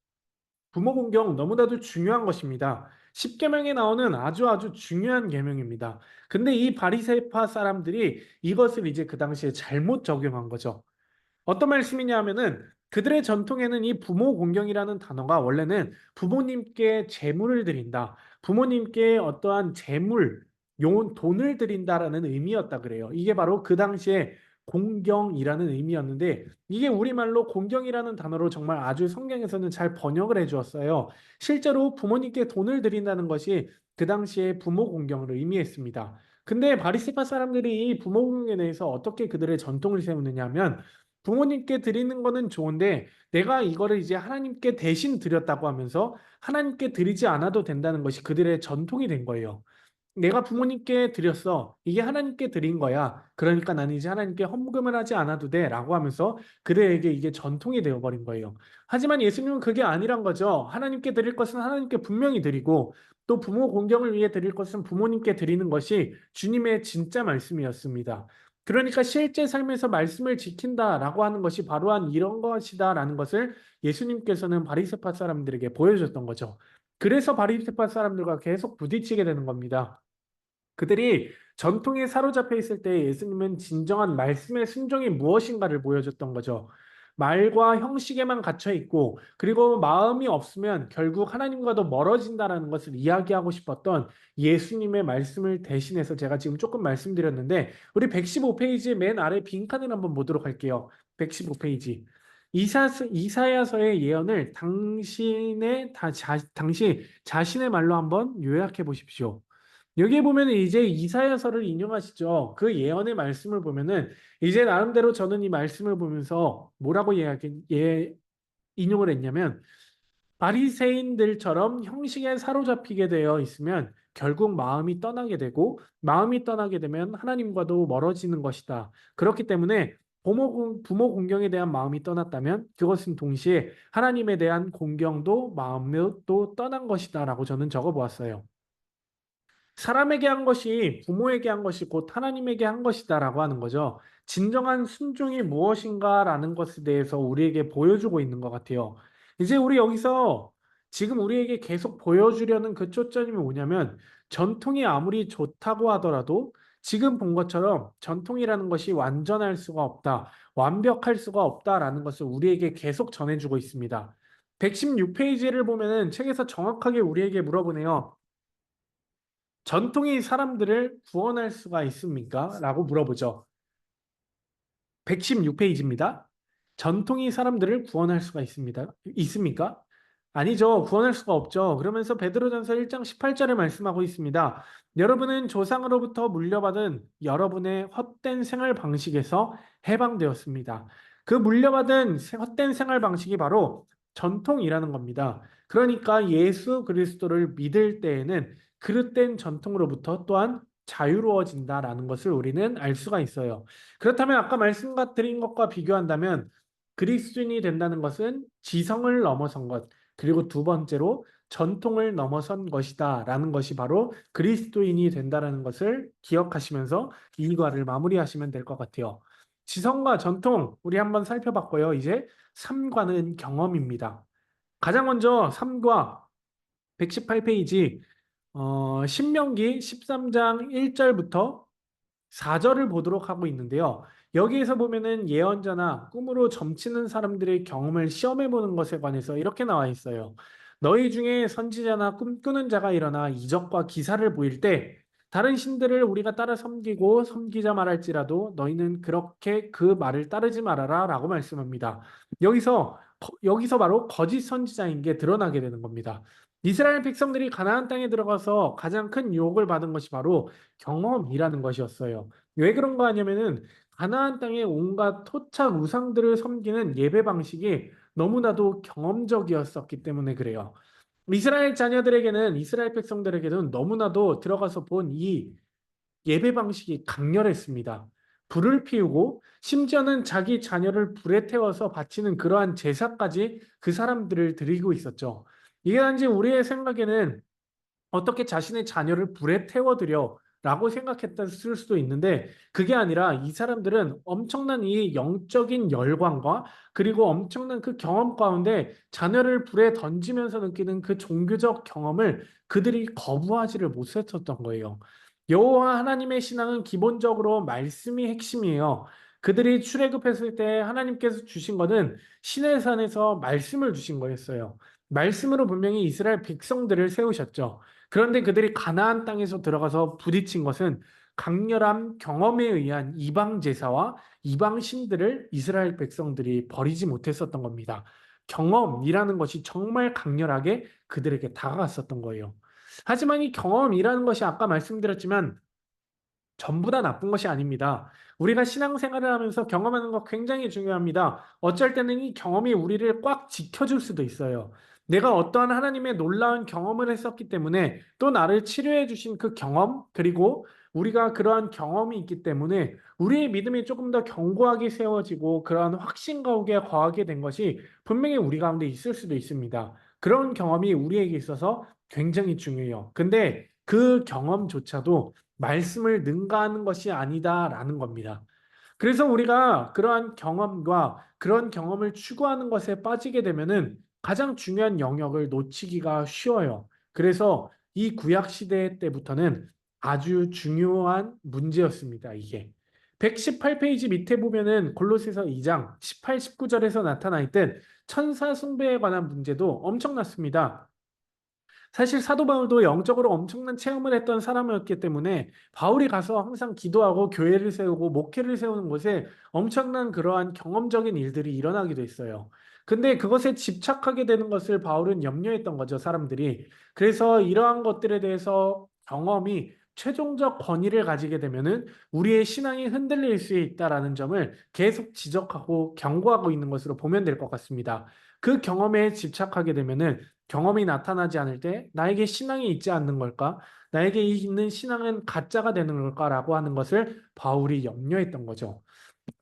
부모 공경 너무나도 중요한 것입니다. 십계명에 나오는 아주 중요한 계명입니다. 근데 이 바리새파 사람들이 이것을 이제 그 당시에 잘못 적용한 거죠. 어떤 말씀이냐 하면은 그들의 전통에는 이 부모 공경이라는 단어가 원래는 부모님께 재물을 드린다. 부모님께 어떠한 재물, 돈을 드린다라는 의미였다 그래요. 이게 바로 그 당시에 공경이라는 의미였는데 이게 우리말로 공경이라는 단어로 정말 아주 성경에서는 잘 번역을 해주었어요. 실제로 부모님께 돈을 드린다는 것이 그 당시에 부모 공경을 의미했습니다. 근데 바리새파 사람들이 이 부모 공경에 대해서 어떻게 그들의 전통을 세우느냐 하면 부모님께 드리는 거는 좋은데 내가 이거를 이제 하나님께 대신 드렸다고 하면서 하나님께 드리지 않아도 된다는 것이 그들의 전통이 된 거예요. 내가 부모님께 드렸어. 이게 하나님께 드린 거야. 그러니까 나는 이제 하나님께 헌금을 하지 않아도 돼. 라고 하면서 그들에게 이게 전통이 되어버린 거예요. 하지만 예수님은 그게 아니란 거죠. 하나님께 드릴 것은 하나님께 분명히 드리고 또 부모 공경을 위해 드릴 것은 부모님께 드리는 것이 주님의 진짜 말씀이었습니다. 그러니까 실제 삶에서 말씀을 지킨다라고 하는 것이 바로 한 이런 것이다라는 것을 예수님께서는 바리새파 사람들에게 보여줬던 거죠. 그래서 바리새파 사람들과 계속 부딪히게 되는 겁니다. 그들이 전통에 사로잡혀 있을 때 예수님은 진정한 말씀의 순종이 무엇인가를 보여줬던 거죠. 말과 형식에만 갇혀 있고 그리고 마음이 없으면 결국 하나님과도 멀어진다라는 것을 이야기하고 싶었던 예수님의 말씀을 대신해서 제가 지금 조금 말씀드렸는데 우리 115페이지 맨 아래 빈칸을 한번 보도록 할게요. 115페이지. 이사야서의 예언을 당시 자신의 말로 한번 요약해 보십시오. 여기에 보면 이제 이사야서를 인용하시죠. 그 예언의 말씀을 보면은 이제 나름대로 저는 이 말씀을 보면서 뭐라고 인용을 했냐면 바리새인들처럼 형식에 사로잡히게 되어 있으면 결국 마음이 떠나게 되고 마음이 떠나게 되면 하나님과도 멀어지는 것이다. 그렇기 때문에 부모 공경에 대한 마음이 떠났다면 그것은 동시에 하나님에 대한 공경도 마음도 떠난 것이다라고 저는 적어 보았어요. 사람에게 한 것이 부모에게 한 것이 곧 하나님에게 한 것이다라고 하는 거죠. 진정한 순종이 무엇인가라는 것에 대해서 우리에게 보여주고 있는 것 같아요. 이제 우리 여기서 지금 우리에게 계속 보여주려는 그 초점이 뭐냐면 전통이 아무리 좋다고 하더라도 지금 본 것처럼 전통이라는 것이 완전할 수가 없다, 완벽할 수가 없다라는 것을 우리에게 계속 전해주고 있습니다. 116페이지를 보면은 책에서 정확하게 우리에게 물어보네요. 전통이 사람들을 구원할 수가 있습니까? 라고 물어보죠. 116페이지입니다. 전통이 사람들을 구원할 수가 있습니까? 아니죠. 구원할 수가 없죠. 그러면서 베드로전서 1장 18절에 말씀하고 있습니다. 여러분은 조상으로부터 물려받은 여러분의 헛된 생활 방식에서 해방되었습니다. 그 물려받은 헛된 생활 방식이 바로 전통이라는 겁니다. 그러니까 예수 그리스도를 믿을 때에는 그릇된 전통으로부터 또한 자유로워진다라는 것을 우리는 알 수가 있어요. 그렇다면 아까 말씀드린 것과 비교한다면 그리스도인이 된다는 것은 지성을 넘어선 것, 그리고 두 번째로 전통을 넘어선 것이다라는 것이 바로 그리스도인이 된다라는 것을 기억하시면서 이 과를 마무리하시면 될 것 같아요. 지성과 전통 우리 한번 살펴봤고요. 이제 삶과는 경험입니다. 가장 먼저 삶과 118페이지 신명기 13장 1절부터 4절을 보도록 하고 있는데요. 여기에서 보면은 예언자나 꿈으로 점치는 사람들의 경험을 시험해 보는 것에 관해서 이렇게 나와 있어요. 너희 중에 선지자나 꿈꾸는 자가 일어나 이적과 기사를 보일 때 다른 신들을 우리가 따라 섬기자 말할지라도 너희는 그렇게 그 말을 따르지 말아라 라고 말씀합니다. 여기서 바로 거짓 선지자인 게 드러나게 되는 겁니다. 이스라엘 백성들이 가나안 땅에 들어가서 가장 큰 유혹을 받은 것이 바로 경험이라는 것이었어요. 왜 그런 거 하냐면은 가나안 땅의 온갖 토착 우상들을 섬기는 예배 방식이 너무나도 경험적이었었기 때문에 그래요. 이스라엘 백성들에게는 너무나도 들어가서 본 이 예배 방식이 강렬했습니다. 불을 피우고 심지어는 자기 자녀를 불에 태워서 바치는 그러한 제사까지 그 사람들을 드리고 있었죠. 이게 단지 우리의 생각에는 어떻게 자신의 자녀를 불에 태워드려 라고 생각했을 수도 있는데 그게 아니라 이 사람들은 엄청난 이 영적인 열광과 그리고 엄청난 그 경험 가운데 자녀를 불에 던지면서 느끼는 그 종교적 경험을 그들이 거부하지를 못했었던 거예요. 여호와 하나님의 신앙은 기본적으로 말씀이 핵심이에요. 그들이 출애굽했을 때 하나님께서 주신 것은 시내산에서 말씀을 주신 거였어요. 말씀으로 분명히 이스라엘 백성들을 세우셨죠. 그런데 그들이 가나안 땅에서 들어가서 부딪힌 것은 강렬한 경험에 의한 이방 제사와 이방 신들을 이스라엘 백성들이 버리지 못했었던 겁니다. 경험이라는 것이 정말 강렬하게 그들에게 다가갔었던 거예요. 하지만 이 경험이라는 것이 아까 말씀드렸지만 전부 다 나쁜 것이 아닙니다. 우리가 신앙생활을 하면서 경험하는 거 굉장히 중요합니다. 어쩔 때는 이 경험이 우리를 꽉 지켜줄 수도 있어요. 내가 어떠한 하나님의 놀라운 경험을 했었기 때문에 또 나를 치료해 주신 그 경험, 그리고 우리가 그러한 경험이 있기 때문에 우리의 믿음이 조금 더 견고하게 세워지고 그러한 확신 가운데 거하게 된 것이 분명히 우리 가운데 있을 수도 있습니다. 그런 경험이 우리에게 있어서 굉장히 중요해요. 근데 그 경험조차도 말씀을 능가하는 것이 아니다라는 겁니다. 그래서 우리가 그러한 경험과 그런 경험을 추구하는 것에 빠지게 되면은 가장 중요한 영역을 놓치기가 쉬워요. 그래서 이 구약 시대 때부터는 아주 중요한 문제였습니다. 이게 118페이지 밑에 보면은 골로새서 2장 18, 19절에서 나타나 있던 천사 숭배에 관한 문제도 엄청났습니다. 사실 사도 바울도 영적으로 엄청난 체험을 했던 사람이었기 때문에 바울이 가서 항상 기도하고 교회를 세우고 목회를 세우는 곳에 엄청난 그러한 경험적인 일들이 일어나기도 했어요. 근데 그것에 집착하게 되는 것을 바울은 염려했던 거죠, 사람들이. 그래서 이러한 것들에 대해서 경험이 최종적 권위를 가지게 되면은 우리의 신앙이 흔들릴 수 있다라는 점을 계속 지적하고 경고하고 있는 것으로 보면 될 것 같습니다. 그 경험에 집착하게 되면은 경험이 나타나지 않을 때 나에게 신앙이 있지 않는 걸까? 나에게 있는 신앙은 가짜가 되는 걸까라고 하는 것을 바울이 염려했던 거죠.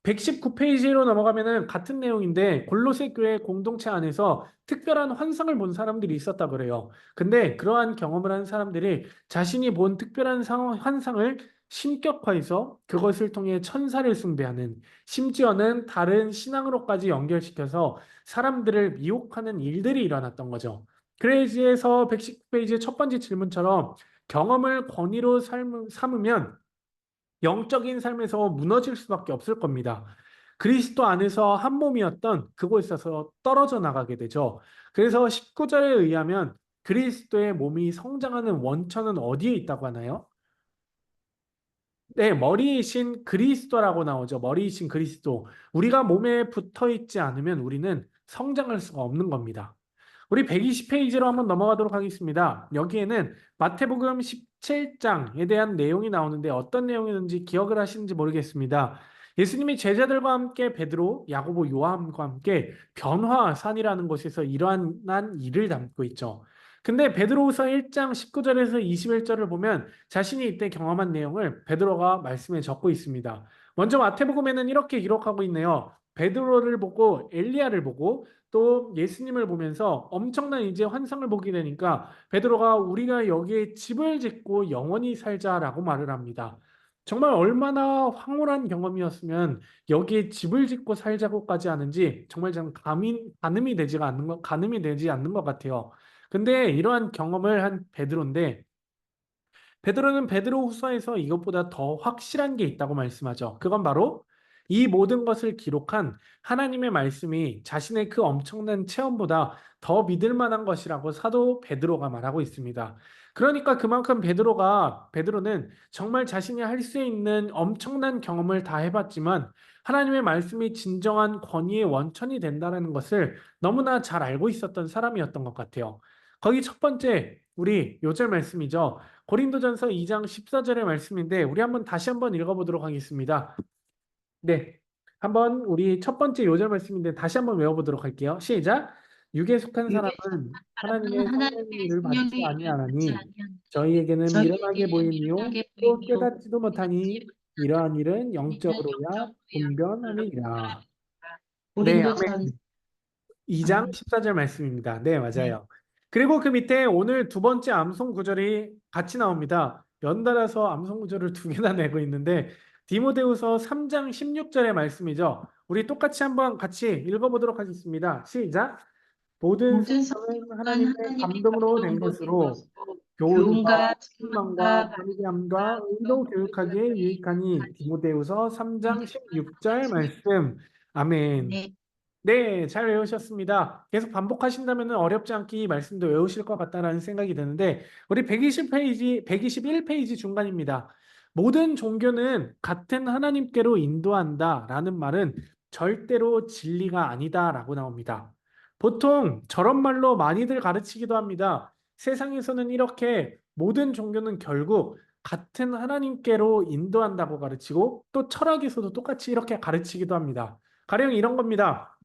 119페이지로 넘어가면은 같은 내용인데 골로새 교회 공동체 안에서 특별한 환상을 본 사람들이 있었다 그래요. 근데 그러한 경험을 한 사람들이 자신이 본 특별한 환상을 신격화해서 그것을 통해 천사를 숭배하는, 심지어는 다른 신앙으로까지 연결시켜서 사람들을 미혹하는 일들이 일어났던 거죠. 그래서 119페이지의 첫 번째 질문처럼 경험을 권위로 삼으면 영적인 삶에서 무너질 수밖에 없을 겁니다. 그리스도 안에서 한 몸이었던 그곳에서 떨어져 나가게 되죠. 그래서 19절에 의하면 그리스도의 몸이 성장하는 원천은 어디에 있다고 하나요? 네, 머리이신 그리스도라고 나오죠. 머리이신 그리스도. 우리가 몸에 붙어 있지 않으면 우리는 성장할 수가 없는 겁니다. 우리 120페이지로 한번 넘어가도록 하겠습니다. 여기에는 마태복음 17장에 대한 내용이 나오는데 어떤 내용이었는지 기억을 하시는지 모르겠습니다. 예수님이 제자들과 함께 베드로, 야고보, 요한과 함께 변화산이라는 곳에서 일어난 일을 담고 있죠. 근데 베드로후서 1장 19절에서 21절을 보면 자신이 이때 경험한 내용을 베드로가 말씀에 적고 있습니다. 먼저 마태복음에는 이렇게 기록하고 있네요. 베드로를 보고 엘리야를 보고 또 예수님을 보면서 엄청난 이제 환상을 보게 되니까 베드로가 우리가 여기에 집을 짓고 영원히 살자라고 말을 합니다. 정말 얼마나 황홀한 경험이었으면 여기에 집을 짓고 살자고까지 하는지 정말 좀 가늠이 되지 않는 것 같아요. 근데 이러한 경험을 한 베드로인데 베드로는 베드로후서에서 이것보다 더 확실한 게 있다고 말씀하죠. 그건 바로 이 모든 것을 기록한 하나님의 말씀이 자신의 그 엄청난 체험보다 더 믿을 만한 것이라고 사도 베드로가 말하고 있습니다. 그러니까 그만큼 베드로는 정말 자신이 할 수 있는 엄청난 경험을 다 해봤지만 하나님의 말씀이 진정한 권위의 원천이 된다는 것을 너무나 잘 알고 있었던 사람이었던 것 같아요. 거기 첫 번째 우리 요절 말씀이죠. 고린도전서 2장 14절의 말씀인데 우리 한번 다시 한번 읽어보도록 하겠습니다. 네, 한번 우리 첫 번째 요절 말씀인데 다시 한번 외워보도록 할게요. 시작. 육에 속한 육에 사람은 사람은 하나님의 성령의 하나님의 일을 받지 성령의 일을 받지 아니하나니 아니하니 저희에게는 미련하게 저희에게는 보이니요 미련하게 또 보이며 깨닫지도 못하니 깨닫지 이러한 일은 못하니는 영적으로야 영적으로야 분별함이니라. 네, 고린도전 2장 14절 말씀입니다. 네, 네. 맞아요. 그리고 그 밑에 오늘 두 번째 암송 구절이 같이 나옵니다. 연달아서 암송 구절을 두 개나 내고 있는데 디모데후서 3장 16절의 말씀이죠. 우리 똑같이 한번 같이 읽어보도록 하겠습니다. 시작. 모든 모든 성경은 성경은 하나님의 하나님의 감동으로 된 감동으로 된 것으로 것으로 교훈과 교훈과 책망과 책망과 관계함과 반성과 의로 교육하기에 교육하기에 유익하니 유익하니 디모데후서 3장 디모데후서 3장 16절 16절 말씀. 아멘. 네. 네, 잘 외우셨습니다. 계속 반복하신다면 어렵지 않게 이 말씀도 외우실 것 같다라는 생각이 드는데, 우리 120페이지, 121페이지 중간입니다. 모든 종교는 같은 하나님께로 인도한다라는 말은 절대로 진리가 아니다라고 나옵니다. 보통 저런 말로 많이들 가르치기도 합니다. 세상에서는 이렇게 모든 종교는 결국 같은 하나님께로 인도한다고 가르치고 또 철학에서도 똑같이 이렇게 가르치기도 합니다. 가령 이런 겁니다.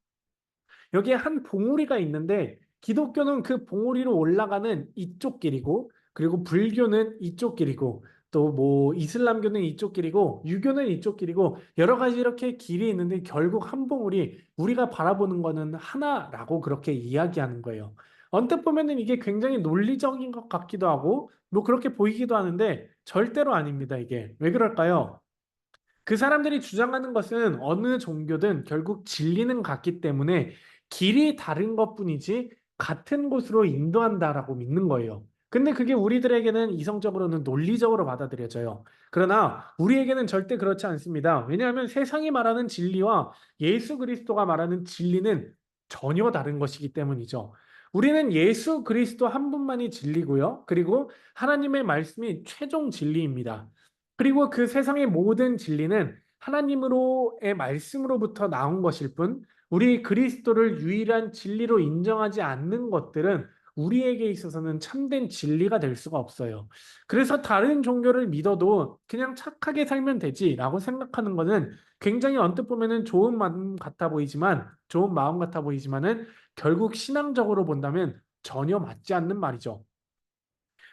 여기에 한 봉우리가 있는데 기독교는 그 봉우리로 올라가는 이쪽 길이고 그리고 불교는 이쪽 길이고 또 뭐 이슬람교는 이쪽 길이고 유교는 이쪽 길이고 여러 가지 이렇게 길이 있는데 결국 한 봉우리 우리가 바라보는 거는 하나라고 그렇게 이야기하는 거예요. 언뜻 보면은 이게 굉장히 논리적인 것 같기도 하고 뭐 그렇게 보이기도 하는데 절대로 아닙니다, 이게. 왜 그럴까요? 그 사람들이 주장하는 것은 어느 종교든 결국 진리는 같기 때문에 길이 다른 것뿐이지 같은 곳으로 인도한다라고 믿는 거예요. 근데 그게 우리들에게는 이성적으로는 논리적으로 받아들여져요. 그러나 우리에게는 절대 그렇지 않습니다. 왜냐하면 세상이 말하는 진리와 예수 그리스도가 말하는 진리는 전혀 다른 것이기 때문이죠. 우리는 예수 그리스도 한 분만이 진리고요. 그리고 하나님의 말씀이 최종 진리입니다. 그리고 그 세상의 모든 진리는 하나님으로의 말씀으로부터 나온 것일 뿐, 우리 그리스도를 유일한 진리로 인정하지 않는 것들은 우리에게 있어서는 참된 진리가 될 수가 없어요. 그래서 다른 종교를 믿어도 그냥 착하게 살면 되지라고 생각하는 것은 굉장히 언뜻 보면은 좋은 마음 같아 보이지만은 결국 신앙적으로 본다면 전혀 맞지 않는 말이죠.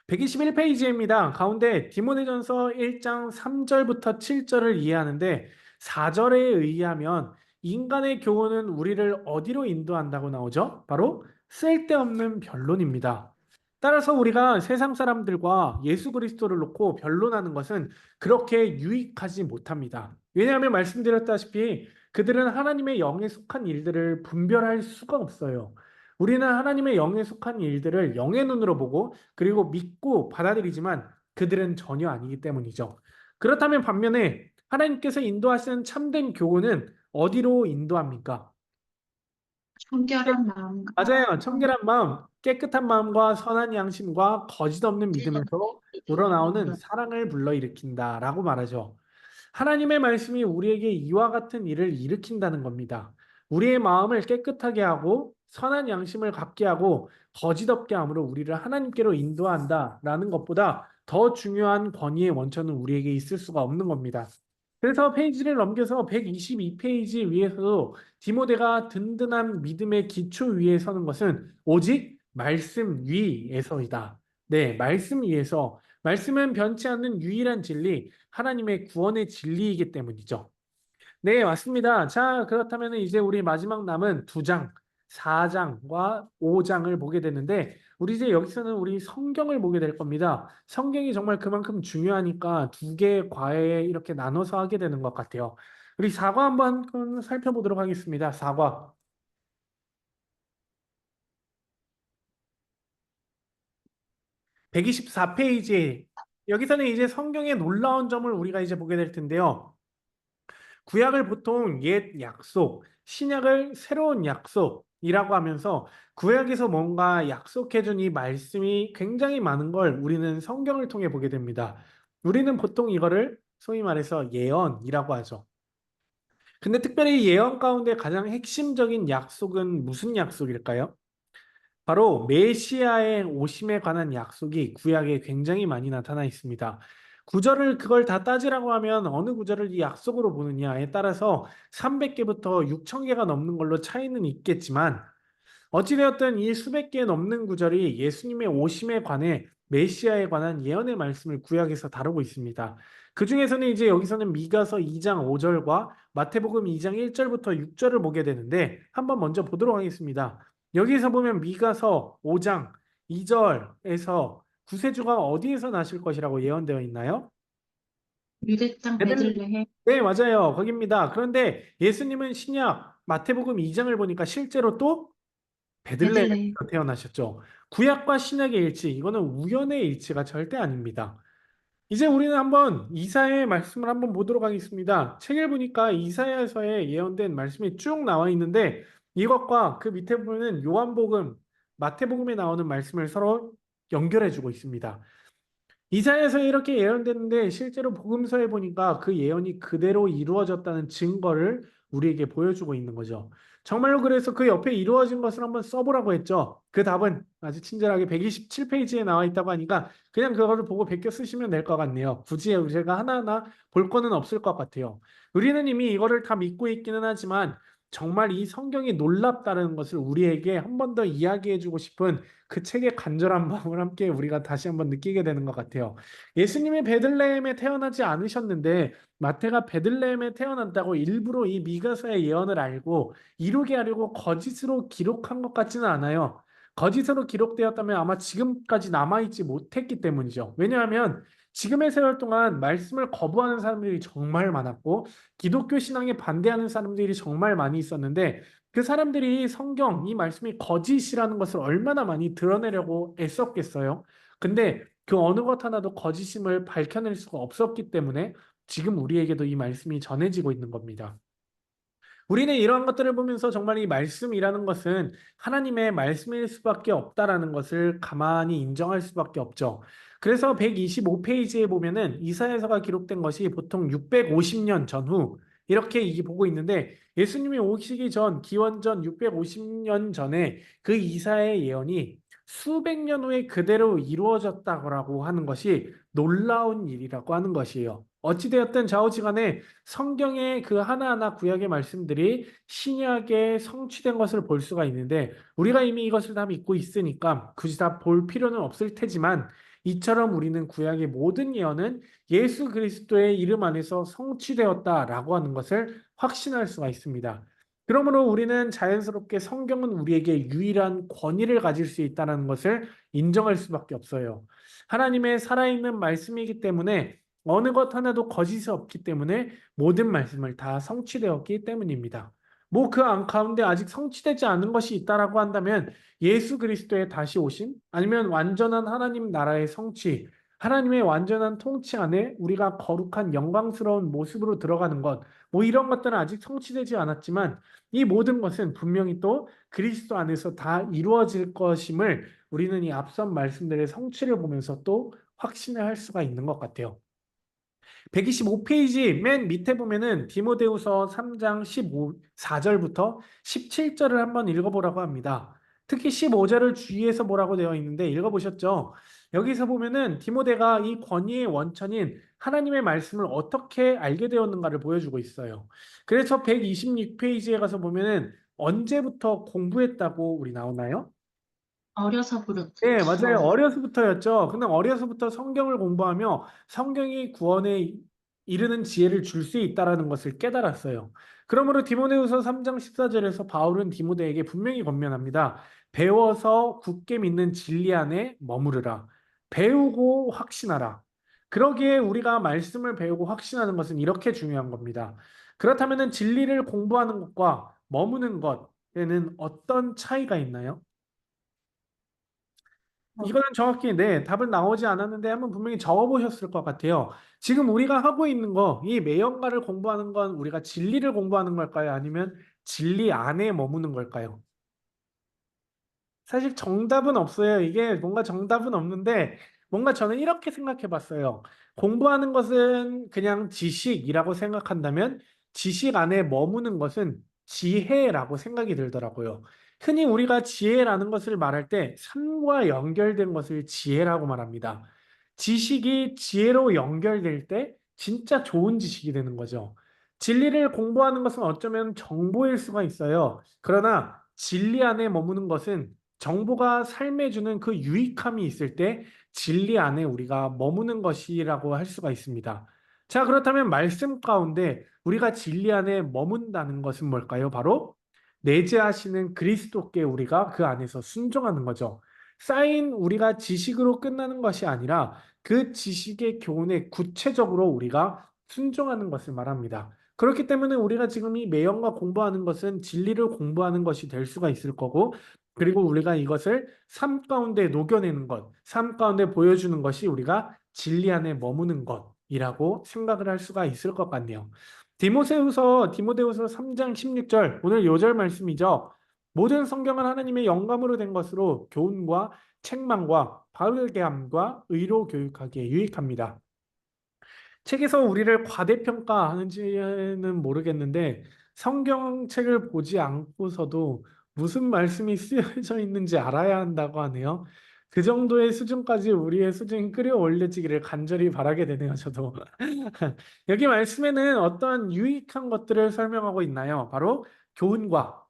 121페이지입니다. 가운데 디모데전서 1장 3절부터 7절을 이해하는데 4절에 의하면 인간의 교훈은 우리를 어디로 인도한다고 나오죠? 바로 쓸데없는 변론입니다. 따라서 우리가 세상 사람들과 예수 그리스도를 놓고 변론하는 것은 그렇게 유익하지 못합니다. 왜냐하면 말씀드렸다시피 그들은 하나님의 영에 속한 일들을 분별할 수가 없어요. 우리는 하나님의 영에 속한 일들을 영의 눈으로 보고 그리고 믿고 받아들이지만 그들은 전혀 아니기 때문이죠. 그렇다면 반면에 하나님께서 인도하시는 참된 교훈은 어디로 인도합니까? 청결한 마음과 맞아요. 청결한 마음, 깨끗한 마음과 선한 양심과 거짓 없는 찢어 믿음에서 우러나오는 물론 사랑을 불러일으킨다라고 말하죠. 하나님의 말씀이 우리에게 이와 같은 일을 일으킨다는 겁니다. 우리의 마음을 깨끗하게 하고 선한 양심을 갖게 하고 거짓 없게 함으로 우리를 하나님께로 인도한다라는 것보다 더 중요한 권위의 원천은 우리에게 있을 수가 없는 겁니다. 그래서 페이지를 넘겨서 122페이지 위에서도 디모데가 든든한 믿음의 기초 위에 서는 것은 오직 말씀 위에서이다. 네, 말씀 위에서. 말씀은 변치 않는 유일한 진리, 하나님의 구원의 진리이기 때문이죠. 네, 맞습니다. 자, 그렇다면 이제 우리 마지막 남은 두 장, 4장과 5장을 보게 되는데, 우리 이제 여기서는 우리 성경을 보게 될 겁니다. 성경이 정말 그만큼 중요하니까 두 개의 과에 이렇게 나눠서 하게 되는 것 같아요. 우리 사과 한번 살펴보도록 하겠습니다. 사과. 124페이지. 여기서는 이제 성경의 놀라운 점을 우리가 이제 보게 될 텐데요. 구약을 보통 옛 약속, 신약을 새로운 약속이라고 하면서 구약에서 뭔가 약속해준 이 말씀이 굉장히 많은 걸 우리는 성경을 통해 보게 됩니다. 우리는 보통 이거를 소위 말해서 예언이라고 하죠. 근데 특별히 예언 가운데 가장 핵심적인 약속은 무슨 약속일까요? 바로 메시아의 오심에 관한 약속이 구약에 굉장히 많이 나타나 있습니다. 구절을 그걸 다 따지라고 하면 어느 구절을 이 약속으로 보느냐에 따라서 300개부터 6,000개가 넘는 걸로 차이는 있겠지만 어찌되었든 이 수백 개 넘는 구절이 예수님의 오심에 관해 메시아에 관한 예언의 말씀을 구약에서 다루고 있습니다. 그 중에서는 이제 여기서는 미가서 2장 5절과 마태복음 2장 1절부터 6절을 보게 되는데 한번 먼저 보도록 하겠습니다. 여기서 보면 미가서 5장 2절에서 구세주가 어디에서 나실 것이라고 예언되어 있나요? 유대 땅 베들레헴 네, 맞아요. 거기입니다. 그런데 예수님은 신약 마태복음 2장을 보니까 실제로 또 베들레헴에서 베들레헴 태어나셨죠. 구약과 신약의 일치, 이거는 우연의 일치가 절대 아닙니다. 이제 우리는 한번 이사야의 말씀을 한번 보도록 하겠습니다. 책을 보니까 이사야서에 예언된 말씀이 쭉 나와 있는데 이것과 그 밑에 보면은 요한복음, 마태복음에 나오는 말씀을 서로 연결해 주고 있습니다. 이사야에서 이렇게 예언됐는데 실제로 복음서에 보니까 그 예언이 그대로 이루어졌다는 증거를 우리에게 보여주고 있는 거죠. 정말로 그래서 그 옆에 이루어진 것을 한번 써보라고 했죠. 그 답은 아주 친절하게 127페이지에 나와 있다고 하니까 그냥 그거를 보고 베껴 쓰시면 될 것 같네요. 굳이 제가 하나하나 볼 거는 없을 것 같아요. 우리는 이미 이거를 다 믿고 있기는 하지만 정말 이 성경이 놀랍다는 것을 우리에게 한 번 더 이야기해주고 싶은 그 책의 간절한 마음을 함께 우리가 다시 한번 느끼게 되는 것 같아요. 예수님이 베들레헴에 태어나지 않으셨는데 마태가 베들레헴에 태어난다고 일부러 이 미가서의 예언을 알고 이루게 하려고 거짓으로 기록한 것 같지는 않아요. 거짓으로 기록되었다면 아마 지금까지 남아있지 못했기 때문이죠. 왜냐하면 지금의 세월 동안 말씀을 거부하는 사람들이 정말 많았고 기독교 신앙에 반대하는 사람들이 정말 많이 있었는데 그 사람들이 성경, 이 말씀이 거짓이라는 것을 얼마나 많이 드러내려고 애썼겠어요. 근데 그 어느 것 하나도 거짓임을 밝혀낼 수가 없었기 때문에 지금 우리에게도 이 말씀이 전해지고 있는 겁니다. 우리는 이러한 것들을 보면서 정말 이 말씀이라는 것은 하나님의 말씀일 수밖에 없다라는 것을 가만히 인정할 수밖에 없죠. 그래서 125페이지에 보면은 이사야서가 기록된 것이 보통 650년 전후 이렇게 이게 보고 있는데 예수님이 오시기 전 기원전 650년 전에 그 이사야의 예언이 수백 년 후에 그대로 이루어졌다고 하는 것이 놀라운 일이라고 하는 것이에요. 어찌되었든 좌우지간에 성경의 그 하나하나 구약의 말씀들이 신약에 성취된 것을 볼 수가 있는데 우리가 이미 이것을 다 믿고 있으니까 굳이 다 볼 필요는 없을 테지만 이처럼 우리는 구약의 모든 예언은 예수 그리스도의 이름 안에서 성취되었다라고 하는 것을 확신할 수가 있습니다. 그러므로 우리는 자연스럽게 성경은 우리에게 유일한 권위를 가질 수 있다는 것을 인정할 수밖에 없어요. 하나님의 살아있는 말씀이기 때문에 어느 것 하나도 거짓이 없기 때문에 모든 말씀을 다 성취되었기 때문입니다. 뭐 그 가운데 아직 성취되지 않은 것이 있다라고 한다면 예수 그리스도의 다시 오심 아니면 완전한 하나님 나라의 성취, 하나님의 완전한 통치 안에 우리가 거룩한 영광스러운 모습으로 들어가는 것, 뭐 이런 것들은 아직 성취되지 않았지만 이 모든 것은 분명히 또 그리스도 안에서 다 이루어질 것임을 우리는 이 앞선 말씀들의 성취를 보면서 또 확신을 할 수가 있는 것 같아요. 125페이지 맨 밑에 보면은 디모데후서 3장 4절부터 17절을 한번 읽어보라고 합니다. 특히 15절을 주의해서 보라고 되어 있는데 읽어보셨죠? 여기서 보면은 디모데가 이 권위의 원천인 하나님의 말씀을 어떻게 알게 되었는가를 보여주고 있어요. 그래서 126페이지에 가서 보면은 언제부터 공부했다고 우리 나오나요? 어려서부터. 네, 맞아요. 어려서부터였죠. 근데 어려서부터 성경을 공부하며 성경이 구원에 이르는 지혜를 줄 수 있다라는 것을 깨달았어요. 그러므로 디모데후서 3장 14절에서 바울은 디모데에게 분명히 권면합니다. 배워서 굳게 믿는 진리 안에 머무르라. 배우고 확신하라. 그러기에 우리가 말씀을 배우고 확신하는 것은 이렇게 중요한 겁니다. 그렇다면 진리를 공부하는 것과 머무는 것에는 어떤 차이가 있나요? 이거는 정확히 네, 답은 나오지 않았는데 한번 분명히 적어보셨을 것 같아요. 지금 우리가 하고 있는 거, 이 매형가를 공부하는 건 우리가 진리를 공부하는 걸까요? 아니면 진리 안에 머무는 걸까요? 사실 정답은 없어요. 이게 뭔가 정답은 없는데 뭔가 저는 이렇게 생각해 봤어요. 공부하는 것은 그냥 지식이라고 생각한다면 지식 안에 머무는 것은 지혜라고 생각이 들더라고요. 흔히 우리가 지혜라는 것을 말할 때 삶과 연결된 것을 지혜라고 말합니다. 지식이 지혜로 연결될 때 진짜 좋은 지식이 되는 거죠. 진리를 공부하는 것은 어쩌면 정보일 수가 있어요. 그러나 진리 안에 머무는 것은 정보가 삶에 주는 그 유익함이 있을 때 진리 안에 우리가 머무는 것이라고 할 수가 있습니다. 자, 그렇다면 말씀 가운데 우리가 진리 안에 머문다는 것은 뭘까요? 바로 내재하시는 그리스도께 우리가 그 안에서 순종하는 거죠. 쌓인 우리가 지식으로 끝나는 것이 아니라 그 지식의 교훈에 구체적으로 우리가 순종하는 것을 말합니다. 그렇기 때문에 우리가 지금 이 매형과 공부하는 것은 진리를 공부하는 것이 될 수가 있을 거고 그리고 우리가 이것을 삶 가운데 녹여내는 것, 삶 가운데 보여주는 것이 우리가 진리 안에 머무는 것이라고 생각을 할 수가 있을 것 같네요. 디모데후서 3장 16절 오늘 요절 말씀이죠. 모든 성경은 하나님의 영감으로 된 것으로 교훈과 책망과 바르게 함과 의로 교육하기에 유익합니다. 책에서 우리를 과대평가하는지는 모르겠는데 성경책을 보지 않고서도 무슨 말씀이 쓰여져 있는지 알아야 한다고 하네요. 그 정도의 수준까지 우리의 수준이 끌어올려지기를 간절히 바라게 되네요, 저도. 여기 말씀에는 어떤 유익한 것들을 설명하고 있나요? 바로 교훈과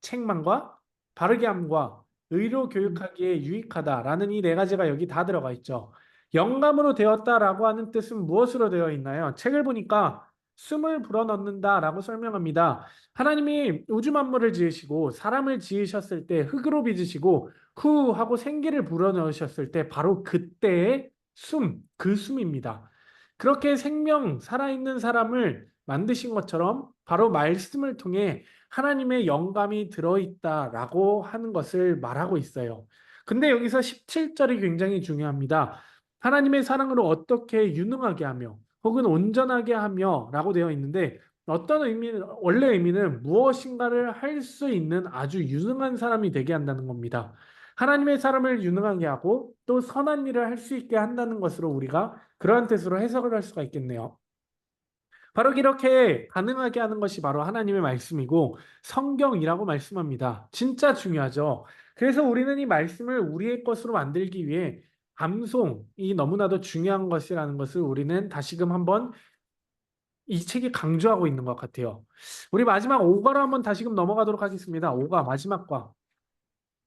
책망과 바르게 함과 의로 교육하기에 유익하다라는 이 네 가지가 여기 다 들어가 있죠. 영감으로 되었다라고 하는 뜻은 무엇으로 되어 있나요? 책을 보니까 숨을 불어넣는다라고 설명합니다. 하나님이 우주 만물을 지으시고 사람을 지으셨을 때 흙으로 빚으시고 후 하고 생기를 불어넣으셨을 때 바로 그때의 숨, 그 숨입니다. 그렇게 생명, 살아있는 사람을 만드신 것처럼 바로 말씀을 통해 하나님의 영감이 들어있다라고 하는 것을 말하고 있어요. 근데 여기서 17절이 굉장히 중요합니다. 하나님의 사랑으로 어떻게 유능하게 하며 혹은 온전하게 하며 라고 되어 있는데 어떤 의미는 원래 의미는 무엇인가를 할 수 있는 아주 유능한 사람이 되게 한다는 겁니다. 하나님의 사람을 유능하게 하고 또 선한 일을 할 수 있게 한다는 것으로 우리가 그러한 뜻으로 해석을 할 수가 있겠네요. 바로 이렇게 가능하게 하는 것이 바로 하나님의 말씀이고 성경이라고 말씀합니다. 진짜 중요하죠. 그래서 우리는 이 말씀을 우리의 것으로 만들기 위해 암송이 너무나도 중요한 것이라는 것을 우리는 다시금 한번 이 책이 강조하고 있는 것 같아요. 우리 마지막 5과로 한번 다시금 넘어가도록 하겠습니다. 5과 마지막 과.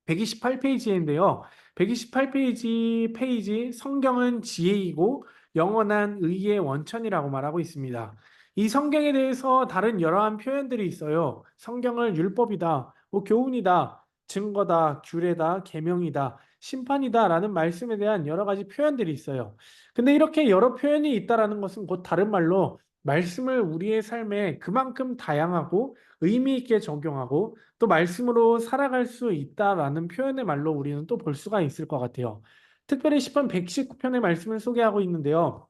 128페이지인데요. 128페이지 성경은 지혜이고 영원한 의의 원천이라고 말하고 있습니다. 이 성경에 대해서 다른 여러한 표현들이 있어요. 성경을 율법이다, 뭐 교훈이다, 증거다, 규례다, 계명이다, 심판이다라는 말씀에 대한 여러 가지 표현들이 있어요. 근데 이렇게 여러 표현이 있다라는 것은 곧 다른 말로 말씀을 우리의 삶에 그만큼 다양하고 의미 있게 적용하고 또 말씀으로 살아갈 수 있다라는 표현의 말로 우리는 또 볼 수가 있을 것 같아요. 특별히 시편 119편의 말씀을 소개하고 있는데요.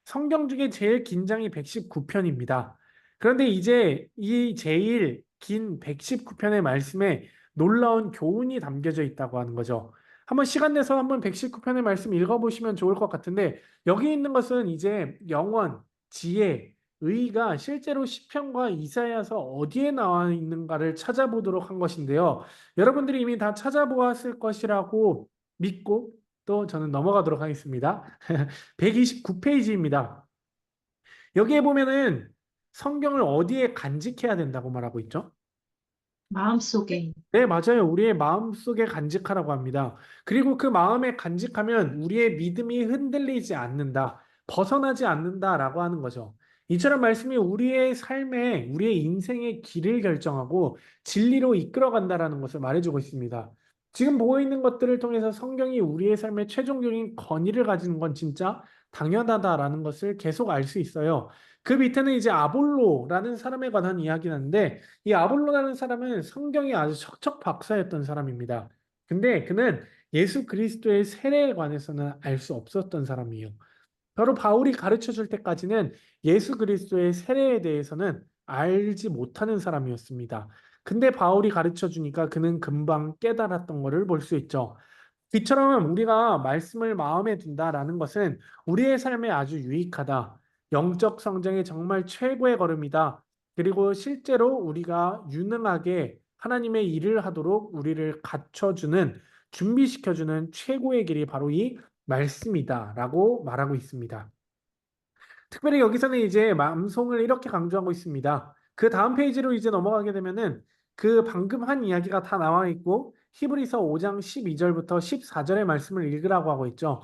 성경 중에 제일 긴 장이 119편입니다. 그런데 이제 이 제일 긴 119편의 말씀에 놀라운 교훈이 담겨져 있다고 하는 거죠. 한번 시간 내서 한번 119편의 말씀 읽어보시면 좋을 것 같은데 여기 있는 것은 이제 영원, 지혜, 의가 실제로 시편과 이사야서 어디에 나와 있는가를 찾아보도록 한 것인데요. 여러분들이 이미 다 찾아보았을 것이라고 믿고 또 저는 넘어가도록 하겠습니다. 129페이지입니다. 여기에 보면은 성경을 어디에 간직해야 된다고 말하고 있죠? 마음속에. 네, 맞아요. 우리의 마음속에 간직하라고 합니다. 그리고 그 마음에 간직하면 우리의 믿음이 흔들리지 않는다, 벗어나지 않는다라고 하는 거죠. 이처럼 말씀이 우리의 삶에, 우리의 인생의 길을 결정하고 진리로 이끌어간다라는 것을 말해주고 있습니다. 지금 보고 있는 것들을 통해서 성경이 우리의 삶에 최종적인 권위를 가지는 건 진짜 당연하다라는 것을 계속 알 수 있어요. 그 밑에는 이제 아볼로라는 사람에 관한 이야기인데 이 아볼로라는 사람은 성경이 아주 척척 박사였던 사람입니다. 근데 그는 예수 그리스도의 세례에 관해서는 알 수 없었던 사람이에요. 바로 바울이 가르쳐 줄 때까지는 예수 그리스도의 세례에 대해서는 알지 못하는 사람이었습니다. 근데 바울이 가르쳐 주니까 그는 금방 깨달았던 것을 볼 수 있죠. 이처럼 우리가 말씀을 마음에 둔다라는 것은 우리의 삶에 아주 유익하다. 영적 성장의 정말 최고의 걸음이다. 그리고 실제로 우리가 유능하게 하나님의 일을 하도록 우리를 갖춰주는, 준비시켜주는 최고의 길이 바로 이 말씀이다라고 말하고 있습니다. 특별히 여기서는 이제 암송을 이렇게 강조하고 있습니다. 그 다음 페이지로 이제 넘어가게 되면은 그 방금 한 이야기가 다 나와 있고 히브리서 5장 12절부터 14절의 말씀을 읽으라고 하고 있죠.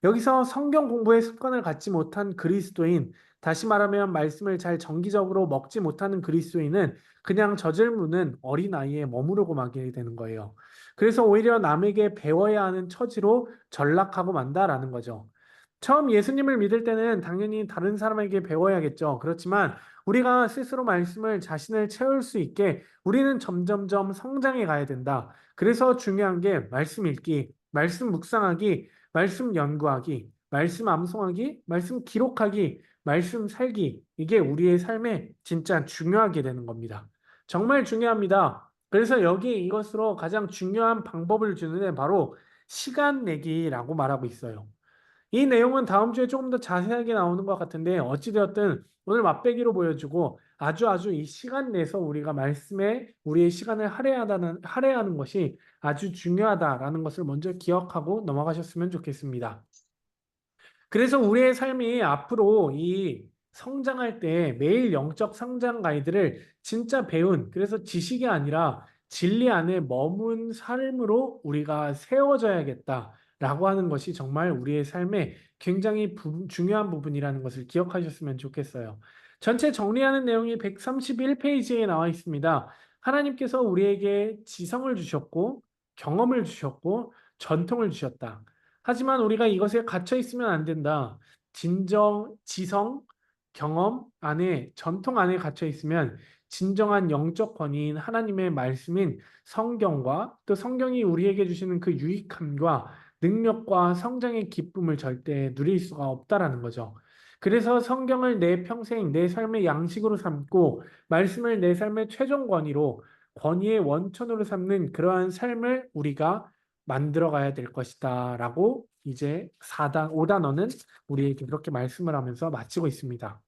여기서 성경 공부의 습관을 갖지 못한 그리스도인, 다시 말하면 말씀을 잘 정기적으로 먹지 못하는 그리스도인은 그냥 젖을무는 어린아이에 머무르고 마게 되는 거예요. 그래서 오히려 남에게 배워야 하는 처지로 전락하고 만다라는 거죠. 처음 예수님을 믿을 때는 당연히 다른 사람에게 배워야겠죠. 그렇지만 우리가 스스로 말씀을 자신을 채울 수 있게 우리는 점점점 성장해 가야 된다. 그래서 중요한 게 말씀 읽기, 말씀 묵상하기, 말씀 연구하기, 말씀 암송하기, 말씀 기록하기, 말씀 살기. 이게 우리의 삶에 진짜 중요하게 되는 겁니다. 정말 중요합니다. 그래서 여기에 이것으로 가장 중요한 방법을 주는 애 바로 시간 내기라고 말하고 있어요. 이 내용은 다음 주에 조금 더 자세하게 나오는 것 같은데 어찌되었든 오늘 맛배기로 보여주고 아주 이 시간 내서 우리가 말씀에 우리의 시간을 할애하는 것이 아주 중요하다라는 것을 먼저 기억하고 넘어가셨으면 좋겠습니다. 그래서 우리의 삶이 앞으로 이 성장할 때 매일 영적 성장 가이드를 진짜 배운, 그래서 지식이 아니라 진리 안에 머문 삶으로 우리가 세워져야겠다라고 하는 것이 정말 우리의 삶에 굉장히 중요한 부분이라는 것을 기억하셨으면 좋겠어요. 전체 정리하는 내용이 131페이지에 나와 있습니다. 하나님께서 우리에게 지성을 주셨고, 경험을 주셨고, 전통을 주셨다. 하지만 우리가 이것에 갇혀 있으면 안 된다. 지성, 경험 안에, 전통 안에 갇혀 있으면 진정한 영적 권위인 하나님의 말씀인 성경과 또 성경이 우리에게 주시는 그 유익함과 능력과 성장의 기쁨을 절대 누릴 수가 없다라는 거죠. 그래서 성경을 내 평생 내 삶의 양식으로 삼고 말씀을 내 삶의 최종 권위로 권위의 원천으로 삼는 그러한 삶을 우리가 만들어 가야 될 것이다 라고 이제 5단원은 우리에게 그렇게 말씀을 하면서 마치고 있습니다.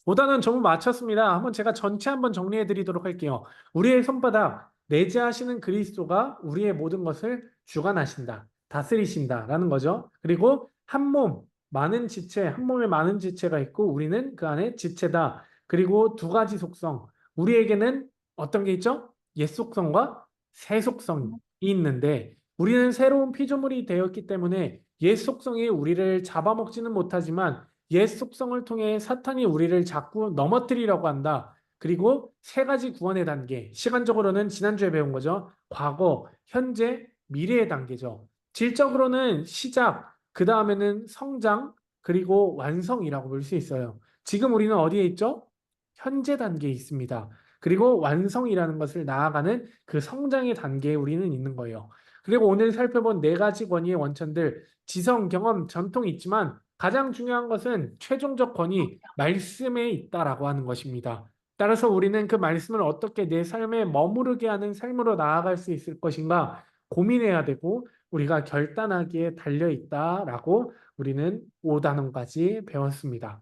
5단원 전부 마쳤습니다. 한번 제가 전체 한번 정리해 드리도록 할게요. 우리의 손바닥 내재하시는 그리스도가 우리의 모든 것을 주관하신다. 다스리신다 라는 거죠. 그리고 한 몸, 많은 지체, 한 몸에 많은 지체가 있고 우리는 그 안에 지체다. 그리고 두 가지 속성. 우리에게는 어떤 게 있죠? 옛 속성과 새 속성이 있는데 우리는 새로운 피조물이 되었기 때문에 옛 속성이 우리를 잡아먹지는 못하지만 옛 속성을 통해 사탄이 우리를 자꾸 넘어뜨리려고 한다. 그리고 세 가지 구원의 단계. 시간적으로는 지난주에 배운 거죠. 과거, 현재, 미래의 단계죠. 질적으로는 시작, 그 다음에는 성장, 그리고 완성이라고 볼 수 있어요. 지금 우리는 어디에 있죠? 현재 단계에 있습니다. 그리고 완성이라는 것을 나아가는 그 성장의 단계에 우리는 있는 거예요. 그리고 오늘 살펴본 네 가지 권위의 원천들, 지성, 경험, 전통이 있지만 가장 중요한 것은 최종적 권위, 말씀에 있다라고 하는 것입니다. 따라서 우리는 그 말씀을 어떻게 내 삶에 머무르게 하는 삶으로 나아갈 수 있을 것인가 고민해야 되고 우리가 결단하기에 달려 있다라고 우리는 5단원까지 배웠습니다.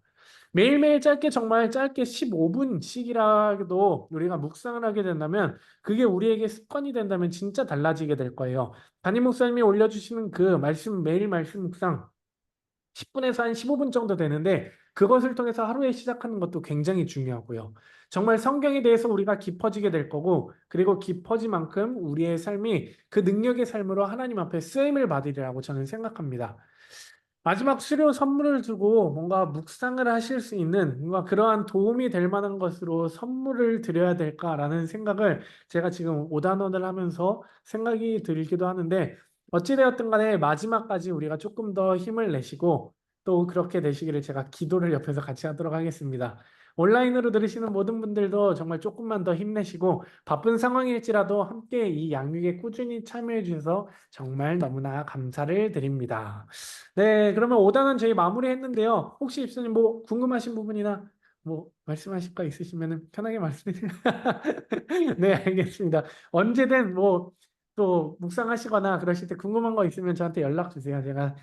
매일매일 짧게 정말 짧게 15분씩이라도 우리가 묵상을 하게 된다면 그게 우리에게 습관이 된다면 진짜 달라지게 될 거예요. 담임 목사님이 올려주시는 그 말씀 매일 말씀 묵상 10분에서 한 15분 정도 되는데 그것을 통해서 하루에 시작하는 것도 굉장히 중요하고요. 정말 성경에 대해서 우리가 깊어지게 될 거고 그리고 깊어진 만큼 우리의 삶이 그 능력의 삶으로 하나님 앞에 쓰임을 받으리라고 저는 생각합니다. 마지막 수료 선물을 두고 뭔가 묵상을 하실 수 있는 뭔가 그러한 도움이 될 만한 것으로 선물을 드려야 될까라는 생각을 제가 지금 5단원을 하면서 생각이 들기도 하는데 어찌되었든 간에 마지막까지 우리가 조금 더 힘을 내시고 또 그렇게 되시기를 제가 기도를 옆에서 같이 하도록 하겠습니다. 온라인으로 들으시는 모든 분들도 정말 조금만 더 힘내시고 바쁜 상황일지라도 함께 이 양육에 꾸준히 참여해 주셔서 정말 너무나 감사를 드립니다. 네, 그러면 5단은 저희 마무리했는데요. 혹시 입수님 뭐 궁금하신 부분이나 뭐 말씀하실 거 있으시면 편하게 말씀해 주세요. 네, 알겠습니다. 언제든 뭐 또 묵상하시거나 그러실 때 궁금한 거 있으면 저한테 연락 주세요. 제가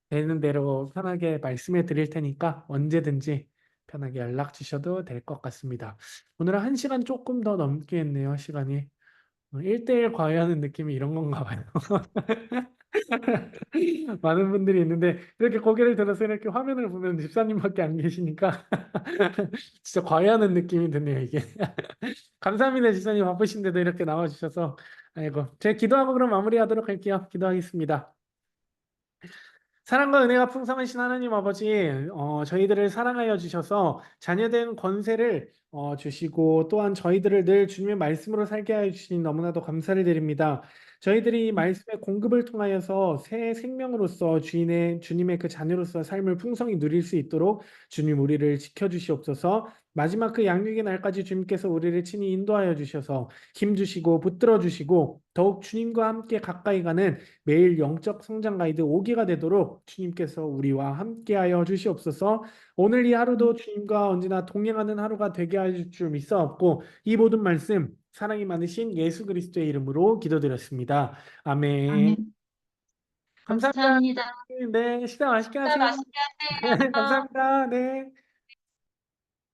되는 대로 편하게 말씀해 드릴 테니까 언제든지 편하게 연락 주셔도 될 것 같습니다. 오늘은 1시간 조금 더 넘게 했네요, 시간이. 1대1 과외하는 느낌이 이런 건가 봐요. 많은 분들이 있는데 이렇게 고개를 들어서 이렇게 화면을 보면 집사님밖에 안 계시니까 진짜 과외하는 느낌이 드네요, 이게. 감사합니다, 집사님 바쁘신데도 이렇게 나와주셔서. 아이고, 제가 기도하고 그럼 마무리하도록 할게요. 기도하겠습니다. 사랑과 은혜가 풍성하신 하나님 아버지, 저희들을 사랑하여 주셔서 자녀된 권세를 주시고 또한 저희들을 늘 주님의 말씀으로 살게 하여 주시니 너무나도 감사를 드립니다. 저희들이 이 말씀의 공급을 통하여서 새 생명으로서 주님의 그 자녀로서 삶을 풍성히 누릴 수 있도록 주님 우리를 지켜주시옵소서. 마지막 그 양육의 날까지 주님께서 우리를 친히 인도하여 주셔서 힘 주시고 붙들어 주시고 더욱 주님과 함께 가까이 가는 매일 영적 성장 가이드 5기가 되도록 주님께서 우리와 함께하여 주시옵소서. 오늘 이 하루도 주님과 언제나 동행하는 하루가 되게 하실 줄 믿사옵고 이 모든 말씀 사랑이 많으신 예수 그리스도의 이름으로 기도드렸습니다. 아멘. 아멘. 감사합니다. 감사합니다. 네, 식사 맛있게 식사 하세요. 맛있게 네, 하세요. 감사합니다. 네.